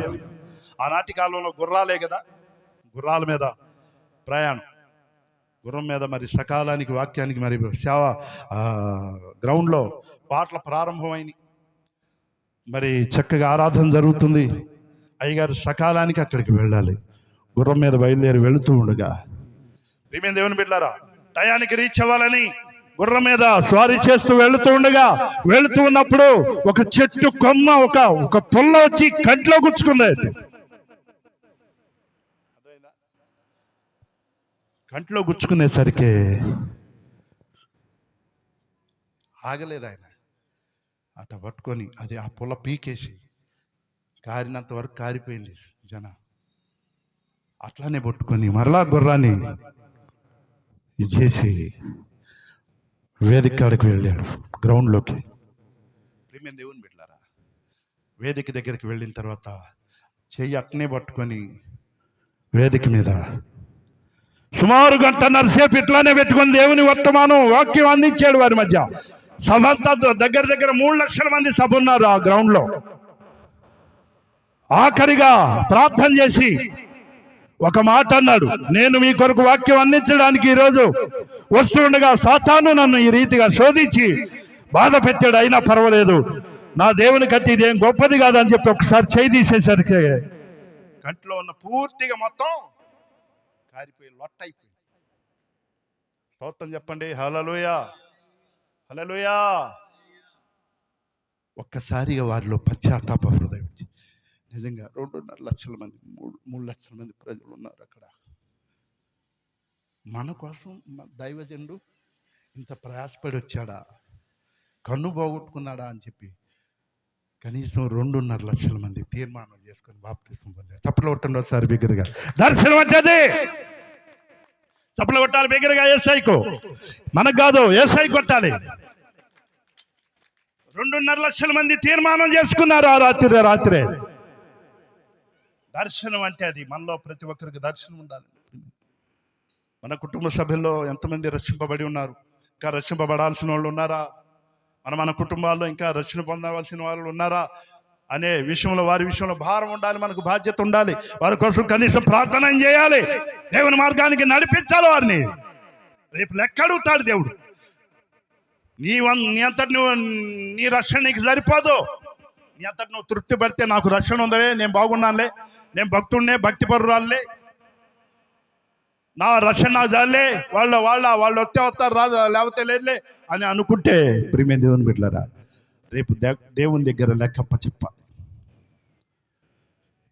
ఆనాటి కాలంలో గుర్రాలే కదా, గుర్రాల మీద ప్రయాణం, గుర్రం మీద మరి సకాలానికి వాక్యానికి మరి సేవ గ్రౌండ్లో పాటలు ప్రారంభమైనవి. మరి చక్కగా ఆరాధన జరుగుతుంది. అయ్యగారు సకాలానికి అక్కడికి వెళ్ళాలి. గుర్రం మీద బయలుదేరి వెళుతూ ఉండగా, ప్రియమైన దేవుని బిడ్డలారా, టయానికి రీచ్ అవ్వాలని గుర్రం మీద స్వారీ చేస్తూ వెళుతూ ఉండగా, వెళుతూ ఉన్నప్పుడు ఒక చెట్టు కొమ్మ ఒక పుల్ల వచ్చి కంట్లో గుచ్చుకుంది. కంట్లో గుచ్చుకునేసరికి ఆగలేదు ఆయన. అట పట్టుకొని అది ఆ పుల్ల పీకేసి కారినంత వరకు కారిపోయింది జన. అట్లానే పట్టుకొని మరలా గుర్రాన్ని చేసి వేదిక కాడికి వెళ్ళాడు, గ్రౌండ్లోకి. ప్రియమైన దేవుని బిడ్డలారా, వేదిక దగ్గరికి వెళ్ళిన తర్వాత చెయ్యి అట్నే పట్టుకొని వేదిక మీద సుమారు 1.5 సేపు ఇట్లానే పెట్టుకొని దేవుని వర్తమానం వాక్యం అందించాడు. వారి మధ్య సభ అంతా దగ్గర 3 లక్షల మంది సభ ఉన్నారు ఆ గ్రౌండ్లో. ఆఖరిగా ప్రార్థన చేసి ఒక మాట అన్నాడు, నేను మీ కొరకు వాక్యం అందించడానికి ఈరోజు వస్తుండగా సాతాను నన్ను ఈ రీతిగా శోధించి బాధ పెట్టాడు, అయినా పర్వాలేదు, నా దేవుని కట్టి ఇదేం గొప్పది కాదని చెప్పి ఒకసారి చేయి తీసేసరికి కంట్లో ఉన్న పూర్తిగా మొత్తం కారిపోయి లొట్టయిపోయింది. స్తోత్రం చెప్పండి. హల్లెలూయా, హల్లెలూయా. ఒక్కసారిగా వారిలో పశ్చాత్తాప హృదయం వచ్చి, నిజంగా 2.5 లక్షల మంది 3 లక్షల మంది ప్రజలు ఉన్నారు అక్కడ. మన కోసం దైవజనుడు ఇంత ప్రయాసపడి వచ్చాడా, కన్ను పోగొట్టుకున్నాడా అని చెప్పి కనీసం 2.5 లక్షల మంది తీర్మానం చేసుకొని బాప్తిస్మం పొందారు. చప్పట్లు కొట్టండి ఒకసారి బిగ్గరగా. దర్శనం వచ్చేది. చప్పట్లు కొట్టాలి బిగ్గరగా. యేసయ్యకు, మనకు కాదు, యేసయ్య కొట్టాలి. 2.5 లక్షల మంది తీర్మానం చేసుకున్నారు ఆ రాత్రే. దర్శనం అంటే అది. మనలో ప్రతి ఒక్కరికి దర్శనం ఉండాలి. మన కుటుంబ సభ్యుల్లో ఎంతమంది రక్షింపబడి ఉన్నారు? ఇంకా రక్షింపబడాల్సిన వాళ్ళు ఉన్నారా? మన కుటుంబాల్లో ఇంకా రక్షణ పొందవలసిన వాళ్ళు ఉన్నారా అనే విషయంలో, వారి విషయంలో భారం ఉండాలి, మనకు బాధ్యత ఉండాలి. వారి కోసం కనీసం ప్రార్థన చేయాలి, దేవుని మార్గానికి నడిపించాలి వారిని. రేపు లెక్క అడుగుతాడు దేవుడు. నీ అంతటి నువ్వు, నీ రక్షణ నీకు సరిపోదు. నీ అంతటి నువ్వు తృప్తి పడితే నాకు రక్షణ ఉందలే, నేను బాగున్నానులే, నేను భక్తుడినే, భక్తి పరురాలే, నా రక్షణ నాకు జాలే, వాళ్ళు వస్తే వస్తారు, రాదు లేకపోతే లేదులే అని అనుకుంటే ప్రియమైన దేవుని బిడ్డలారా, రేపు దేవుని దగ్గర లెక్కప్ప చెప్పాలి.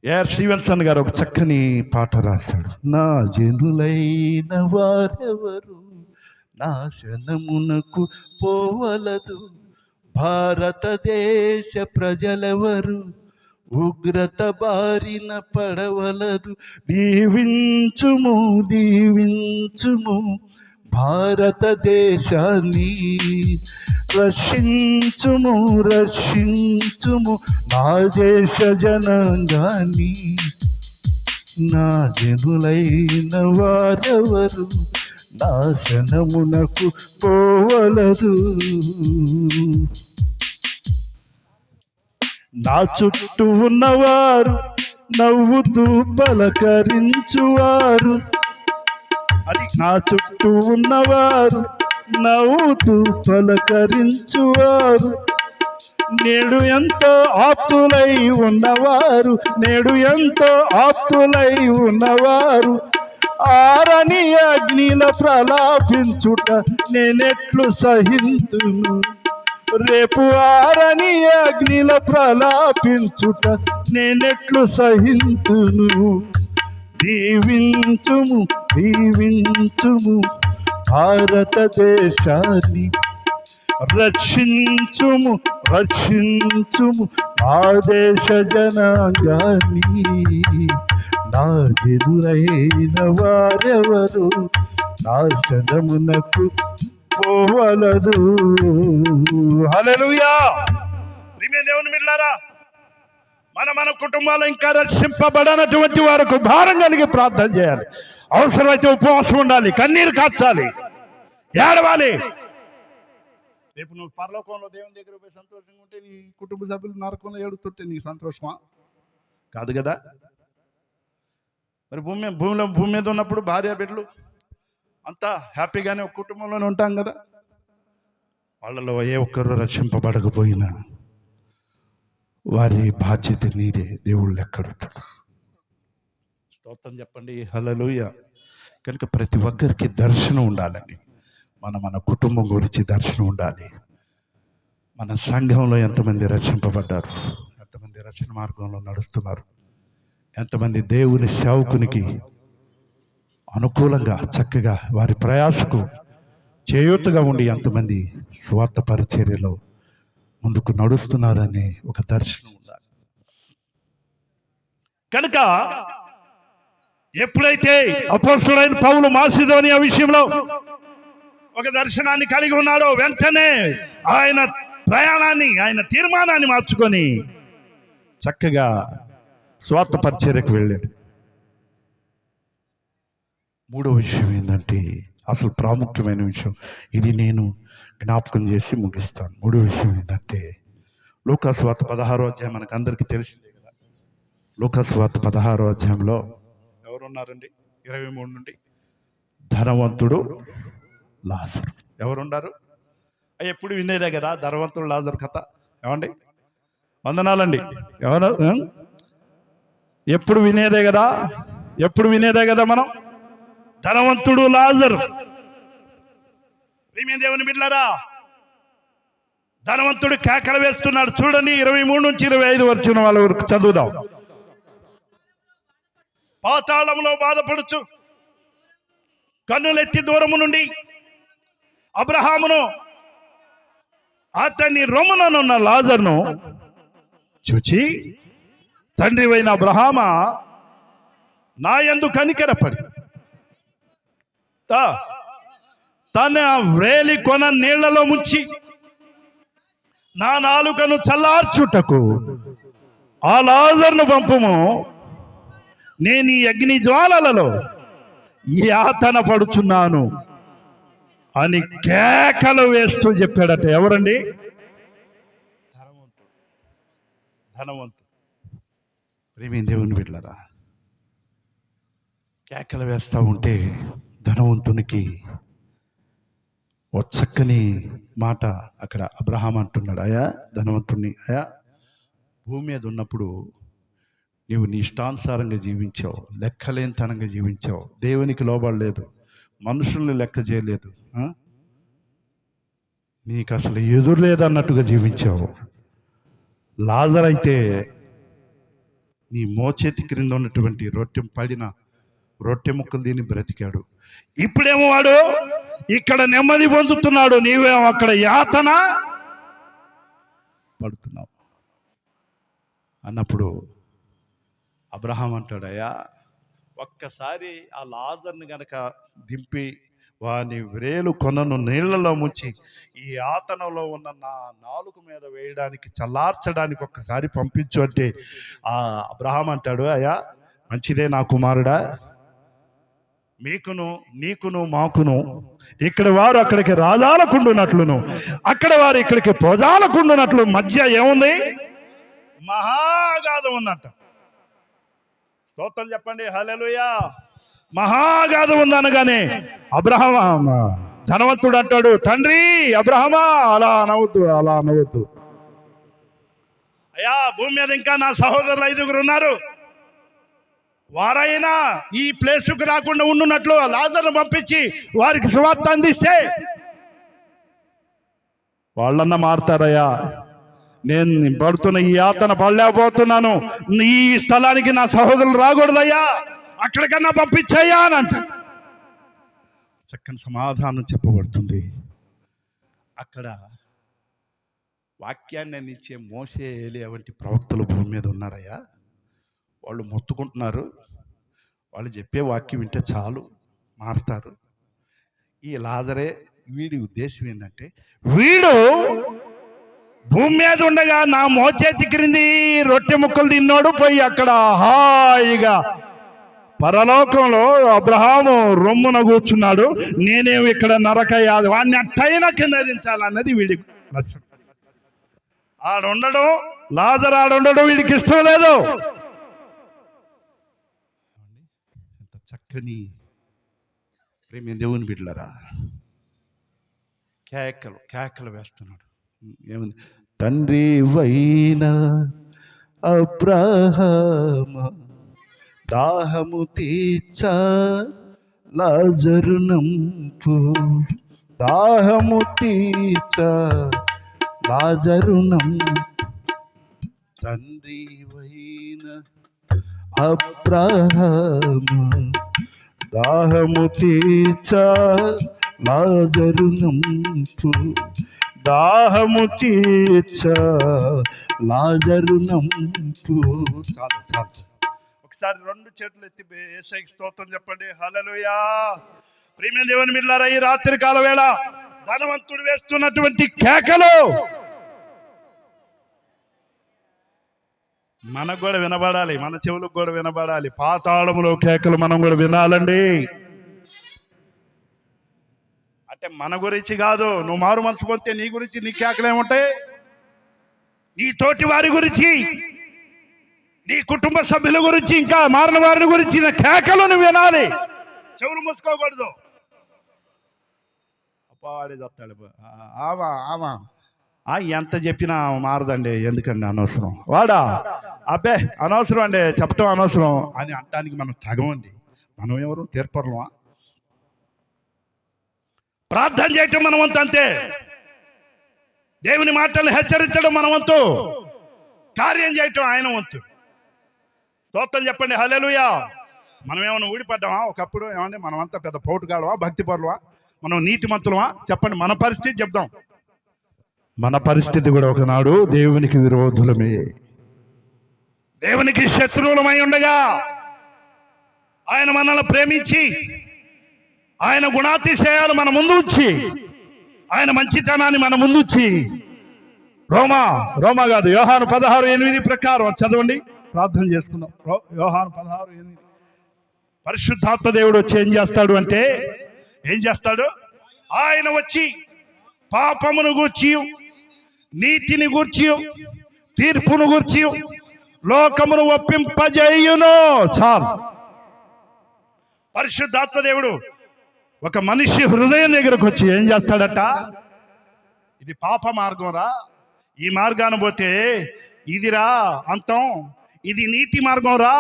ఏఆర్ శ్రీవత్సన్ గారు ఒక చక్కని పాట రాశాడు. నా జనులైన వారెవరు నాశనమునకు పోవలదు, భారతదేశ ప్రజలెవరు ఉగ్రత బారిన పడవలదు. దీవించుము దీవించుము భారతదేశాన్ని, రక్షించుము రక్షించుము నా దేశ జనాంగాన్ని. నా జనులైన వారెవరు నాశనమునకు పోవలదు. నా చుట్టూ ఉన్నవారు నవ్వుతూ పలకరించువారు, అది నా చుట్టూ ఉన్నవారు నవ్వుతూ పలకరించువారు, నేడు ఎంతో ఆప్తులై ఉన్నవారు, నేడు ఎంతో ఆప్తులై ఉన్నవారు, ఆరని అగ్నిల ప్రలాపించుట నేనెట్లు సహింతును, రేపు ఆరని అగ్నిల ప్రలాపించుట నేనెట్లు సహింతును. దీవించుము దీవించుము భారతదేశాన్ని, రక్షించుము రక్షించుము నా దేశ జనాంగాన్ని. నా జనులైన వారెవరు నాశనమునకు పోవలదు. హల్లెలూయా. ప్రియమైన దేవుని బిడ్డలారా, మన కుటుంబాలు ఇంకా రక్షింపబడనటువంటి వారికి భారం కలిగి ప్రార్థన చేయాలి. అవసరమైతే ఉపవాసం ఉండాలి, కన్నీరు కార్చాలి, ఏడవాలి. రేపు నువ్వు పరలోకంలో దేవుని దగ్గర పోయి సంతోషంగా ఉంటే నీ కుటుంబ సభ్యులు నరకంలో ఏడుతుంటే నీకు సంతోషమా? కాదు కదా. మరి భూమి మీద ఉన్నప్పుడు భార్య బిడ్డలు అంతా హ్యాపీగానే ఒక కుటుంబంలోనే ఉంటాం కదా. వాళ్ళలో ఏ ఒక్కరు రక్షింపబడకపోయినా వారి బాధ్యత నీదే, దేవుళ్ళు ఎక్కడుతాడు. స్తోత్రం చెప్పండి. హల్లెలూయా. కనుక ప్రతి ఒక్కరికి దర్శనం ఉండాలండి. మన కుటుంబం గురించి దర్శనం ఉండాలి. మన సంఘంలో ఎంతమంది రక్షింపబడ్డారు, ఎంతమంది రక్షణ మార్గంలో నడుస్తున్నారు, ఎంతమంది దేవుని సేవకునికి అనుకూలంగా చక్కగా వారి ప్రయాసకు చేయూతగా ఉండి ఎంతమంది స్వార్థ పరిచర్యలో ముందుకు నడుస్తున్నారనే ఒక దర్శనం ఉండాలి. కనుక ఎప్పుడైతే అపోస్తలుడైన పౌలు మాసిదోనియా విషయంలో ఒక దర్శనాన్ని కలిగి ఉన్నాడో, వెంటనే ఆయన ప్రయాణాన్ని, ఆయన తీర్మానాన్ని మార్చుకొని చక్కగా స్వార్థ పరిచర్యకు వెళ్ళాడు. మూడో విషయం ఏంటంటే, అసలు ప్రాముఖ్యమైన విషయం ఇది, నేను జ్ఞాపకం చేసి ముగిస్తాను. మూడో విషయం ఏంటంటే, లూకాసు వార్త 16వ అధ్యాయం మనకు అందరికీ తెలిసిందే కదా. లూకాసు వార్త 16వ అధ్యాయంలో ఎవరున్నారండి? 23 నుండి ధనవంతుడు లాజరు. ఎవరున్నారు? ఎప్పుడు వినేదే కదా ధనవంతుడు లాజరు కథ. ఏమండి? వందనాలండి. ఎవరు? ఎప్పుడు వినేదే కదా మనం. ధనవంతుడు లాజరు. ప్రియమైన దేవుని బిడ్డలారా, ధనవంతుడు కేకలు వేస్తున్నాడు. చూడండి, 23 నుంచి 25 వరకు వాళ్ళ వరకు చదువుదాం. పాతాళంలో బాధపడుచు కన్నులెత్తి దూరము నుండి అబ్రహామును అతని రొమ్ముననున్న లాజరును చూచి, తండ్రివైన అబ్రహామా, నా యందు కనికరపడి తన వ్రేలి కొన నీళ్లలో ముంచి నా నాలుకను చల్లార్చుటకు ఆ లాజరును పంపుము, నేను ఈ అగ్ని జ్వాలలలో యాతన పడుచున్నాను అని కేకలు వేస్తూ చెప్పాడట. ఎవరండి? ధనవంతుడు. ప్రియమైన దేవుని బిడ్డలారా, కేకలు వేస్తూ ఉంటే ధనవంతునికి ఓ చక్కని మాట అక్కడ అబ్రహాం అంటున్నాడు, అయా ధనవంతుణ్ణి, అయా భూమి మీద ఉన్నప్పుడు నీవు నీ ఇష్టానుసారంగా జీవించావు, లెక్కలేనితనంగా జీవించావు, దేవునికి లోబడలేదు, మనుషుల్ని లెక్క చేయలేదు, నీకు అసలు ఎదురు లేదన్నట్టుగా జీవించావు. లాజర్ అయితే నీ మోచేతి క్రింద ఉన్నటువంటి రొట్టె ముక్కలు దీన్ని బ్రతికాడు. ఇప్పుడేమో వాడు ఇక్కడ నెమ్మది పొందుతున్నాడు, నీవేమో అక్కడ యాతన పడుతున్నావు అన్నప్పుడు అబ్రహాం అంటాడు, అయ్యా ఒక్కసారి ఆ లాజర్ని గనక దింపి వాని వ్రేలు కొనను నీళ్లలో ముంచి ఈ యాతనలో ఉన్న నా నాలుక మీద వేయడానికి చల్లార్చడానికి ఒక్కసారి పంపించు అంటే ఆ అబ్రహాం అంటాడు, అయ్యా మంచిదే నా కుమారుడా, మీకును నీకును మాకును ఇక్కడ వారు అక్కడికి రాజాలకుండునట్లును అక్కడ వారు ఇక్కడికి ప్రజాలకుండునట్లు మధ్య ఏముంది? మహాగాధం ఉందంట. స్తోత్రం చెప్పండి, హల్లెలూయా. మహాగాధం ఉందనగానే అబ్రహాం ధనవంతుడు అంటాడు, తండ్రి అబ్రహమా అలా అనవద్దు అయ్యా, భూమి మీద ఇంకా నా సహోదరులు 5 ఉన్నారు, వారైనా ఈ ప్లేసుకు రాకుండా ఉండున్నట్లు లాజర్ను పంపించి వారికి సువార్త అందిస్తే వాళ్ళన్నా మారుతారయ్యా. నేను పడుతున్న ఈ యాతన పడలేకపోతున్నాను, ఈ స్థలానికి నా సహోదరులు రాకూడదయ్యా, అక్కడికన్నా పంపించయ్యా అని అంట. చక్కని సమాధానం చెప్పబడుతుంది. అక్కడ వాక్యాన్ని అందించే మోషే, ఏలియా వంటి ప్రవక్తలు భూమి మీద ఉన్నారయ్యా. వాళ్ళు మొత్తుకుంటున్నారు, వాళ్ళు చెప్పే వాక్యం వింటే చాలు మారుతారు. ఈ లాజరే, వీడి ఉద్దేశం ఏంటంటే, వీడు భూమి మీద ఉండగా నా మోచేతి క్రింది రొట్టె ముక్కలు తిన్నాడు, పోయి అక్కడ హాయిగా పరలోకంలో అబ్రహాము రొమ్మున కూర్చున్నాడు, నేనేమి ఇక్కడ నరకయ్యాది, వాడిని అట్టయినా కింద దించాలన్నది వీడి లక్ష్యం. ఆడుండడం, లాజర్ ఆడుండడం వీడికి ఇష్టం లేదు. ఎంత చక్కని ప్రేమ దేవుని బిడ్డలారా, కేకలు వేస్తున్నాడు. ఏమని? తండ్రి వైన అబ్రహామ దాహము తీర్చ లాజరు నంపు, దాహము తీర్చ లాజరు నంపు, తండ్రి వైన అబ్రహామ దాహము తీర్చ లాజరు నంపు, దాహము తీర్చ లాజరు నంపు. చాలు. ఒకసారి 2 చేతులు ఎత్తి యేసయ్యకి స్తోత్రం చెప్పండి, హల్లెలూయా. ప్రియమైన దేవుని బిడ్డలారా, ఈ రాత్రి కాల వేళ ధనవంతుడు వేస్తున్నటువంటి కేకలు మనకు కూడా వినబడాలి, మన చెవులకు కూడా వినబడాలి. పాతాళములో కేకలు మనం కూడా వినాలండి. అంటే మన గురించి కాదు, నువ్వు మారు మనసు పొందితే నీ గురించి నీ కేకలు ఏముంటాయి? నీ తోటి వారి గురించి, నీ కుటుంబ సభ్యుల గురించి, ఇంకా మారిన వారిని గురించి కేకలు నువ్వు వినాలి, చెవులు మూసుకోకూడదు. అప్పవాడే చెప్తాడు, ఆమా ఎంత చెప్పినా మారదండి, ఎందుకండి అనవసరం, వాడా అబ్బే అనవసరం అండి, చెప్పటం అనవసరం అని అంటానికి మనం తగమండి. మనం ఎవరు తీర్పర్లమా? ప్రార్థన చేయటం మన వంతు అంతే, దేవుని మాటలు హెచ్చరించడం మన వంతు, కార్యం చేయటం ఆయన వంతు. స్తోత్రం చెప్పండి, హల్లెలూయా. మనం ఏమైనా ఊడిపడ్డామా ఒకప్పుడు? ఏమంటే మనమంతా పెద్ద పోటుగాడవా, భక్తి పరులవా, మనం నీతిమంతులమా? చెప్పండి, మన పరిస్థితి చెప్దాం. మన పరిస్థితి కూడా ఒకనాడు దేవునికి విరోధులమే, దేవునికి శత్రువులమై ఉండగా ఆయన మనల్ని ప్రేమించి, ఆయన గుణాతిశయాలు మన ముందు ఉంచి, ఆయన మంచితనాన్ని మన ముందు ఉంచి, రోమా కాదు, యోహాను 16:8 ప్రకారం చదవండి, ప్రార్థన చేసుకుందాం. యోహాను 16:8. పరిశుద్ధాత్మ దేవుడు వచ్చి ఏం చేస్తాడు? ఆయన వచ్చి పాపమును గూర్చి, నీతిని గూర్చి, తీర్పును గూర్చి లోకమును ఒప్పింపజేయును. చాలు. పరిశుద్ధాత్మ దేవుడు ఒక మనిషి హృదయం దగ్గరకు వచ్చి ఏం చేస్తాడట? ఇది పాప మార్గం రా, ఈ మార్గాన్ని పోతే ఇదిరా అంతం, ఇది నీతి మార్గం రా,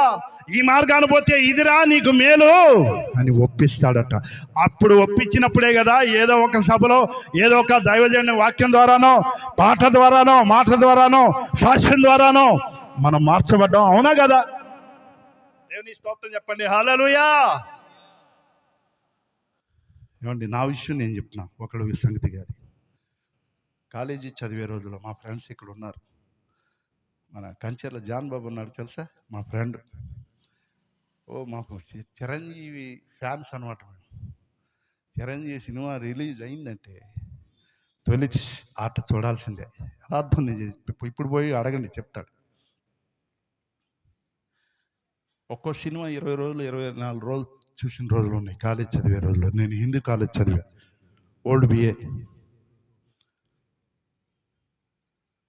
ఈ మార్గాన్ని పోతే ఇదిరా నీకు మేలు అని ఒప్పిస్తాడట. అప్పుడు ఒప్పించినప్పుడే కదా ఏదో ఒక సభలో ఏదో ఒక దైవజన వాక్యం ద్వారానో, పాట ద్వారానో, మాట ద్వారానో, సాక్ష్యం ద్వారానో మనం మార్చబడ్డాం. అవునా కదా? దేవుని స్తోత్రం చెప్పండి. హల్లెలూయా. ఏమండి, నా విషయం నేను చెప్తున్నా, ఒకడు సంగతి కాదు. కాలేజీ చదివే రోజుల్లో మా ఫ్రెండ్స్ ఇక్కడ ఉన్నారు. మన కంచెర్ల జాన్ బాబు ఉన్నాడు, తెలుసా? మా ఫ్రెండ్. మాకు చిరంజీవి ఫ్యాన్స్ అనమాట. చిరంజీవి సినిమా రిలీజ్ అయిందంటే తొలి ఆట చూడాల్సిందే. యథార్థం నేను ఇప్పుడు పోయి అడగండి, చెప్తాడు. ఒక్కో సినిమా 20 రోజులు 24 రోజులు చూసిన రోజులు ఉన్నాయి. కాలేజ్ చదివే రోజుల్లో నేను హిందూ కాలేజ్ చదివా, ఓల్డ్ బిఏ.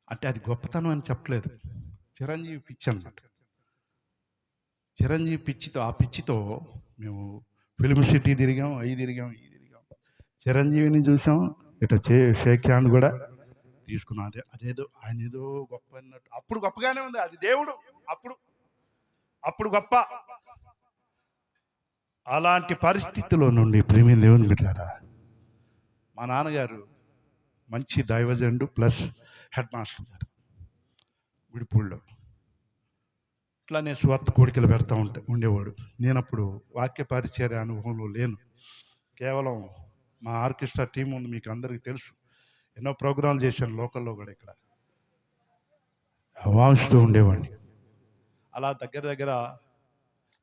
అంటే అది గొప్పతనం అని చెప్పలేదు, చిరంజీవి పిచ్చి అన్నమాట. చిరంజీవి పిచ్చితో, ఆ పిచ్చితో మేము ఫిల్మ్ సిటీ తిరిగాం, అవి తిరిగాం, ఈ తిరిగాం. చిరంజీవిని చూసాం, ఇట్లా షేక్ హ్యాండ్ కూడా తీసుకున్నాం. అదేదో ఆయన ఏదో గొప్ప అన్నట్టు. అప్పుడు గొప్పగానే ఉంది, అది దేవుడు. అప్పుడు గొప్ప. అలాంటి పరిస్థితిలో నుండి ప్రేమ దేవుని బిడ్డారా, మా నాన్నగారు మంచి దైవజనుడు ప్లస్ హెడ్ మాస్టర్ గారు గుడిపూడిలో. ఇట్లా నేను స్వార్థ కోడికలు పెడతా ఉండేవాడు. నేను అప్పుడు వాక్య పరిచర్య అనుభవంలో లేను. కేవలం మా ఆర్కెస్ట్రా టీం ఉంది, మీకు అందరికీ తెలుసు. ఎన్నో ప్రోగ్రాంలు చేశాను లోకల్లో కూడా. ఇక్కడ వాయిస్తూ ఉండేవాడిని. అలా దగ్గర దగ్గర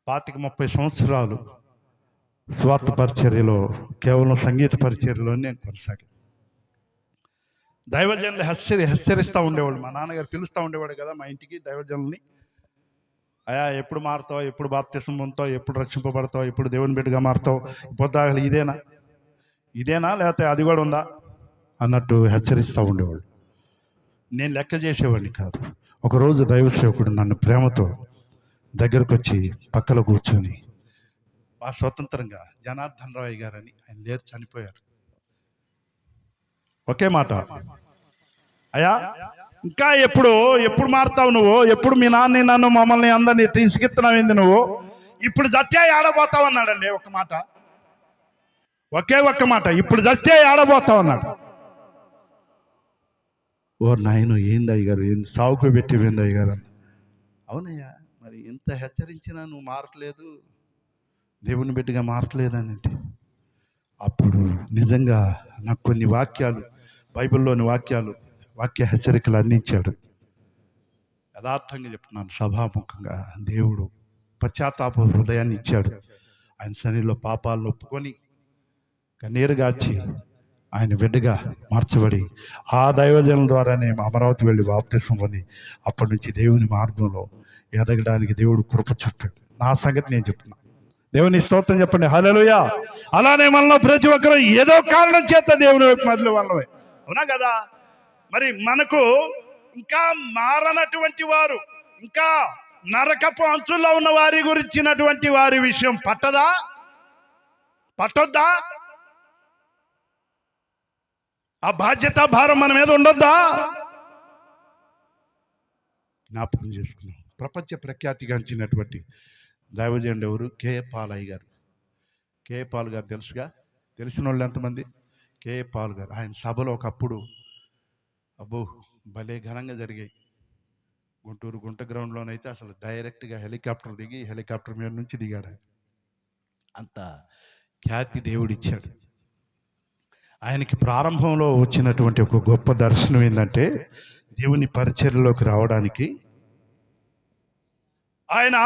25-30 సంవత్సరాలు స్వార్థ పరిచర్యలో, కేవలం సంగీత పరిచర్యలో నేను కొనసాగాను. దైవజనులు హెచ్చరిస్తూ ఉండేవాళ్ళు. మా నాన్నగారు పిలుస్తూ ఉండేవాడు కదా మా ఇంటికి దైవజనుల్ని. అయా, ఎప్పుడు మారుతావు, ఎప్పుడు బాప్తిసం పొందుతావు, ఎప్పుడు రక్షింపబడతావు, ఎప్పుడు దేవుని బిడ్డగా మారుతావు, పొద్దాగలు ఇదేనా లేకపోతే అది కూడా ఉందా అన్నట్టు హెచ్చరిస్తూ ఉండేవాళ్ళు. నేను లెక్క చేసేవాడిని కాదు. ఒకరోజు దైవ సేవకుడు నన్ను ప్రేమతో దగ్గరకు వచ్చి పక్కలో కూర్చొని, మా స్వతంత్రంగా జనార్దన్ రాయ్ గారని ఆయన లేరు, చనిపోయారు. ఒకే మాట, అయ్యా ఇంకా ఎప్పుడు మారుతావు నువ్వు? ఎప్పుడు మీ నాన్న నన్ను మమ్మల్ని అందరినీ తీసుకెత్తున్నావింది నువ్వు? ఇప్పుడు జత్యా ఆడబోతావు అన్నాడండి. ఒక్క మాట, ఒక్క మాట, ఇప్పుడు జత్యా ఆడబోతావు అన్నాడు. ఓ నాయన, ఏంది అయ్యగారు, ఏంది సావుకు పెట్టిపోయింది అయ్యగారు అన్న. అవునయ్యా, మరి ఎంత హెచ్చరించినా నువ్వు మారట్లేదు, దేవుని బిడ్డగా మారట్లేదని. అప్పుడు నిజంగా నాకు కొన్ని వాక్యాలు, బైబిల్లోని వాక్య హెచ్చరికలు అందించాడు. యథార్థంగా చెప్తున్నాను, సభాముఖంగా దేవుడు పశ్చాత్తాప హృదయాన్ని ఇచ్చాడు. ఆయన సన్నిధిలో పాపాలను ఒప్పుకొని కన్నీరు గార్చి ఆయన బిడ్డగా మార్చబడి, ఆ దైవజనుల ద్వారానే అమరావతి వెళ్ళి బాప్తిసం పొంది అప్పటి నుంచి దేవుని మార్గంలో ఎదగడానికి దేవుడు కృప చూపాడు. నా సంగతి నేను చెప్తున్నా. దేవుని స్తోత్రం చెప్పండి. హల్లెలూయా. అలానే మనలో ప్రతి ఒక్కరు ఏదో కారణం చేత దేవుని వైపు మరలి వాళ్ళమే. అవునా కదా? మరి మనకు ఇంకా మారనటువంటి వారు, ఇంకా నరకపు అంచుల్లో ఉన్న వారి గురించినటువంటి వారి విషయం పట్టొద్దా? ఆ బాధ్యత భారం మన మీద ఉండొద్దా? జ్ఞాపకం చేసుకున్నాం. ప్రపంచ ప్రఖ్యాతిగాంచినటువంటి దైవజనుడు ఎవరు? కే.ఏ. పాలయ్య గారు. కే.ఏ. పాల్ గారు తెలుసుగా? తెలిసిన వాళ్ళు ఎంతమంది? కే.ఏ. పాల్ గారు. ఆయన సభలో ఒకప్పుడు భలే ఘనంగా జరిగాయి. గుంటూరు గుంట గ్రౌండ్లోనైతే అసలు డైరెక్ట్గా హెలికాప్టర్ దిగి హెలికాప్టర్ మీద నుంచి దిగాడు. అంత ఖ్యాతి దేవుడిచ్చాడు. ఆయనకి ప్రారంభంలో వచ్చినటువంటి ఒక గొప్ప దర్శనం ఏంటంటే, దేవుని పరిచర్యలోకి రావడానికి ఆయన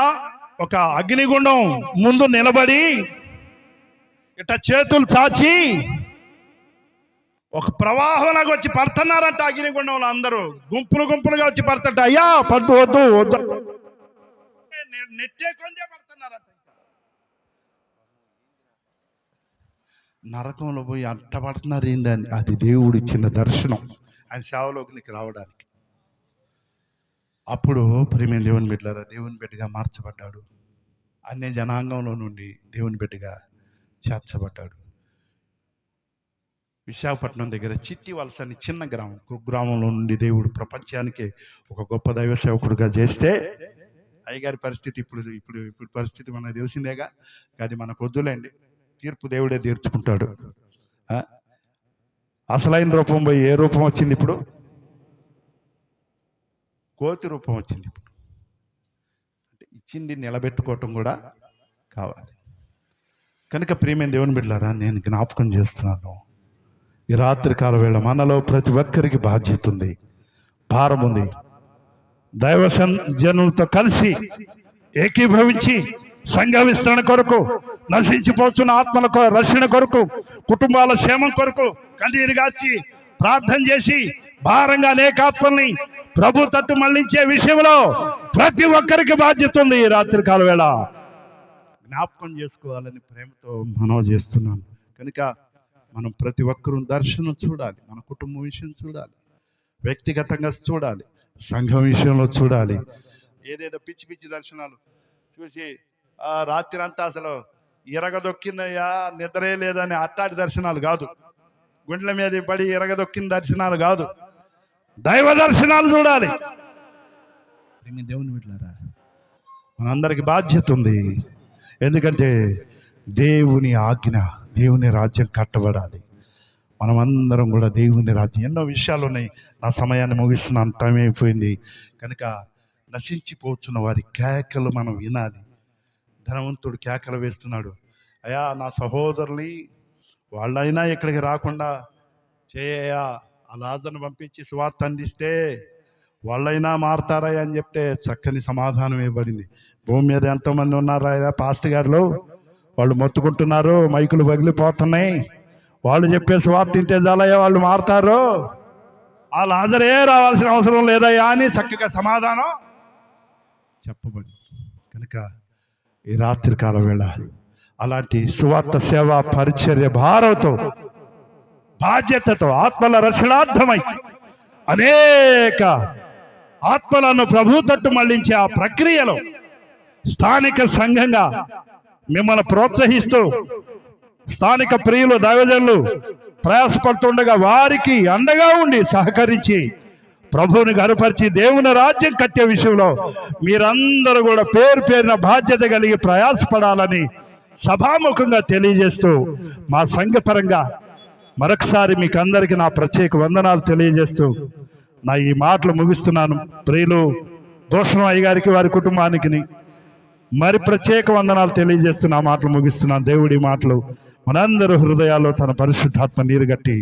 ఒక అగ్నిగుండం ముందు నిలబడి ఇట్ట చేతులు చాచి ఒక ప్రవాహంలాగా వచ్చి పడుతున్నారంట. అగ్నిగుండంలో అందరూ గుంపులుగా వచ్చి పడుతుంట. అయ్యా వద్దు నెట్టే కొందే పడుతున్నారంట. నరకంలో పోయి అంట పడుతున్నారు ఏందని? అది దేవుడు ఇచ్చిన దర్శనం ఆయన సేవలోకి రావడానికి. అప్పుడు ప్రేమ దేవుని బిడ్డలారా, దేవుని బిడ్డగా మార్చబడ్డాడు. అన్య జనాంగంలో నుండి దేవుని బిడ్డగా చేర్చబడ్డాడు. విశాఖపట్నం దగ్గర చిట్టి వలస అని చిన్న గ్రామం, కుగ్రామంలో నుండి దేవుడు ప్రపంచానికి ఒక గొప్ప దైవ సేవకుడిగా చేస్తే అయ్యగారి పరిస్థితి ఇప్పుడు ఇప్పుడు ఇప్పుడు పరిస్థితి మనకు తెలిసిందేగా. అది మనకు వద్దులేండి, తీర్పు దేవుడే తీర్చుకుంటాడు. ఆ? అసలైన రూపం పోయి ఏ రూపం వచ్చింది ఇప్పుడు? కోతి రూపం వచ్చింది ఇప్పుడు. అంటే ఇచ్చింది నిలబెట్టుకోవటం కూడా కావాలి. కనుక ప్రియమైన దేవుని బిడ్డలారా, నేను జ్ఞాపకం చేస్తున్నాను, ఈ రాత్రి కాల వేళ మనలో ప్రతి ఒక్కరికి బాధ్యత ఉంది, భారం ఉంది. దైవ జనులతో కలిసి ఏకీభవించి సంఘ విస్తరణ కొరకు, నశించిపోతున్న ఆత్మల రక్షణ కొరకు, కుటుంబాల క్షేమం కొరకు కన్నీరు గాచి ప్రార్థన చేసి భారంగా అనేక ఆత్మల్ని ప్రభు తట్టు మళ్లించే విషయంలో ప్రతి ఒక్కరికి బాధ్యత ఉంది. ఈ రాత్రి కాల వేళ జ్ఞాపకం చేసుకోవాలని ప్రేమతో మనవి చేస్తున్నాను. కనుక మనం ప్రతి ఒక్కరూ దర్శనం చూడాలి, మన కుటుంబం విషయం చూడాలి, వ్యక్తిగతంగా చూడాలి, సంఘం విషయంలో చూడాలి. ఏదేదో పిచ్చి పిచ్చి దర్శనాలు చూసి రాత్రి అంతా అసలు ఇరగదొక్కిందయ్యా, నిద్రే లేదని అట్టాటి దర్శనాలు కాదు, గుండెల మీద పడి ఇరగదొక్కిన దర్శనాలు కాదు, దైవ దర్శనాలు చూడాలి. దేవుని బిడ్డలారా, మనందరికి బాధ్యత ఉంది. ఎందుకంటే దేవుని ఆజ్ఞ, దేవుని రాజ్యం కట్టబడాలి. మనమందరం కూడా దేవుని రాజ్యం. ఎన్నో విషయాలు ఉన్నాయి, నా సమయాన్ని ముగిస్తున్నాను, టైం అయిపోయింది. కనుక నశించిపోతున్న వారి కేకలు మనం వినాలి. ధనవంతుడు కేకలు వేస్తున్నాడు, అయ్యా నా సహోదరుని వాళ్ళైనా ఇక్కడికి రాకుండా చేయా, ఆ లాజరును పంపించి సువార్త అందిస్తే వాళ్ళైనా మారతారా అని చెప్తే చక్కని సమాధానం ఇవ్వబడింది. భూమి మీద ఎంతోమంది ఉన్నారా పాస్టర్ గారులు, వాళ్ళు మొత్తుకుంటున్నారు, మైకులు పగిలిపోతున్నాయి, వాళ్ళు చెప్పే సువార్త తింటే చాలయ్యా వాళ్ళు మారతారు, ఆ లాజరే రావాల్సిన అవసరం లేదయ్యా అని చక్కగా సమాధానం చెప్పబడింది. కనుక ఈ రాత్రి కాల వేళ అలాంటి సువార్త సేవ పరిచర్య భారంతో, బాధ్యతతో, ఆత్మల రక్షణార్థమై అనేక ఆత్మలను ప్రభు తట్టు మళ్లించే ఆ ప్రక్రియలో స్థానిక సంఘంగా మిమ్మల్ని ప్రోత్సహిస్తూ స్థానిక ప్రియులు దైవజనులు ప్రయాసపడుతుండగా వారికి అండగా ఉండి సహకరించి ప్రభువుని గనుపరిచి దేవుని రాజ్యం కట్టే విషయంలో మీరందరూ కూడా పేరు పేరున బాధ్యత కలిగి ప్రయాసపడాలని సభాముఖంగా తెలియజేస్తూ మా సంఘపరంగా మరొకసారి మీకు అందరికీ నా ప్రత్యేక వందనాలు తెలియజేస్తూ నా ఈ మాటలు ముగిస్తున్నాను. ప్రియులు దోషం అయ్యగారికి, వారి కుటుంబానికి మరి ప్రత్యేక వందనాలు తెలియజేస్తూ నా మాటలు ముగిస్తున్నాను. దేవుడి మాటలు మనందరూ హృదయాల్లో తన పరిశుద్ధాత్మ నీరు గట్టి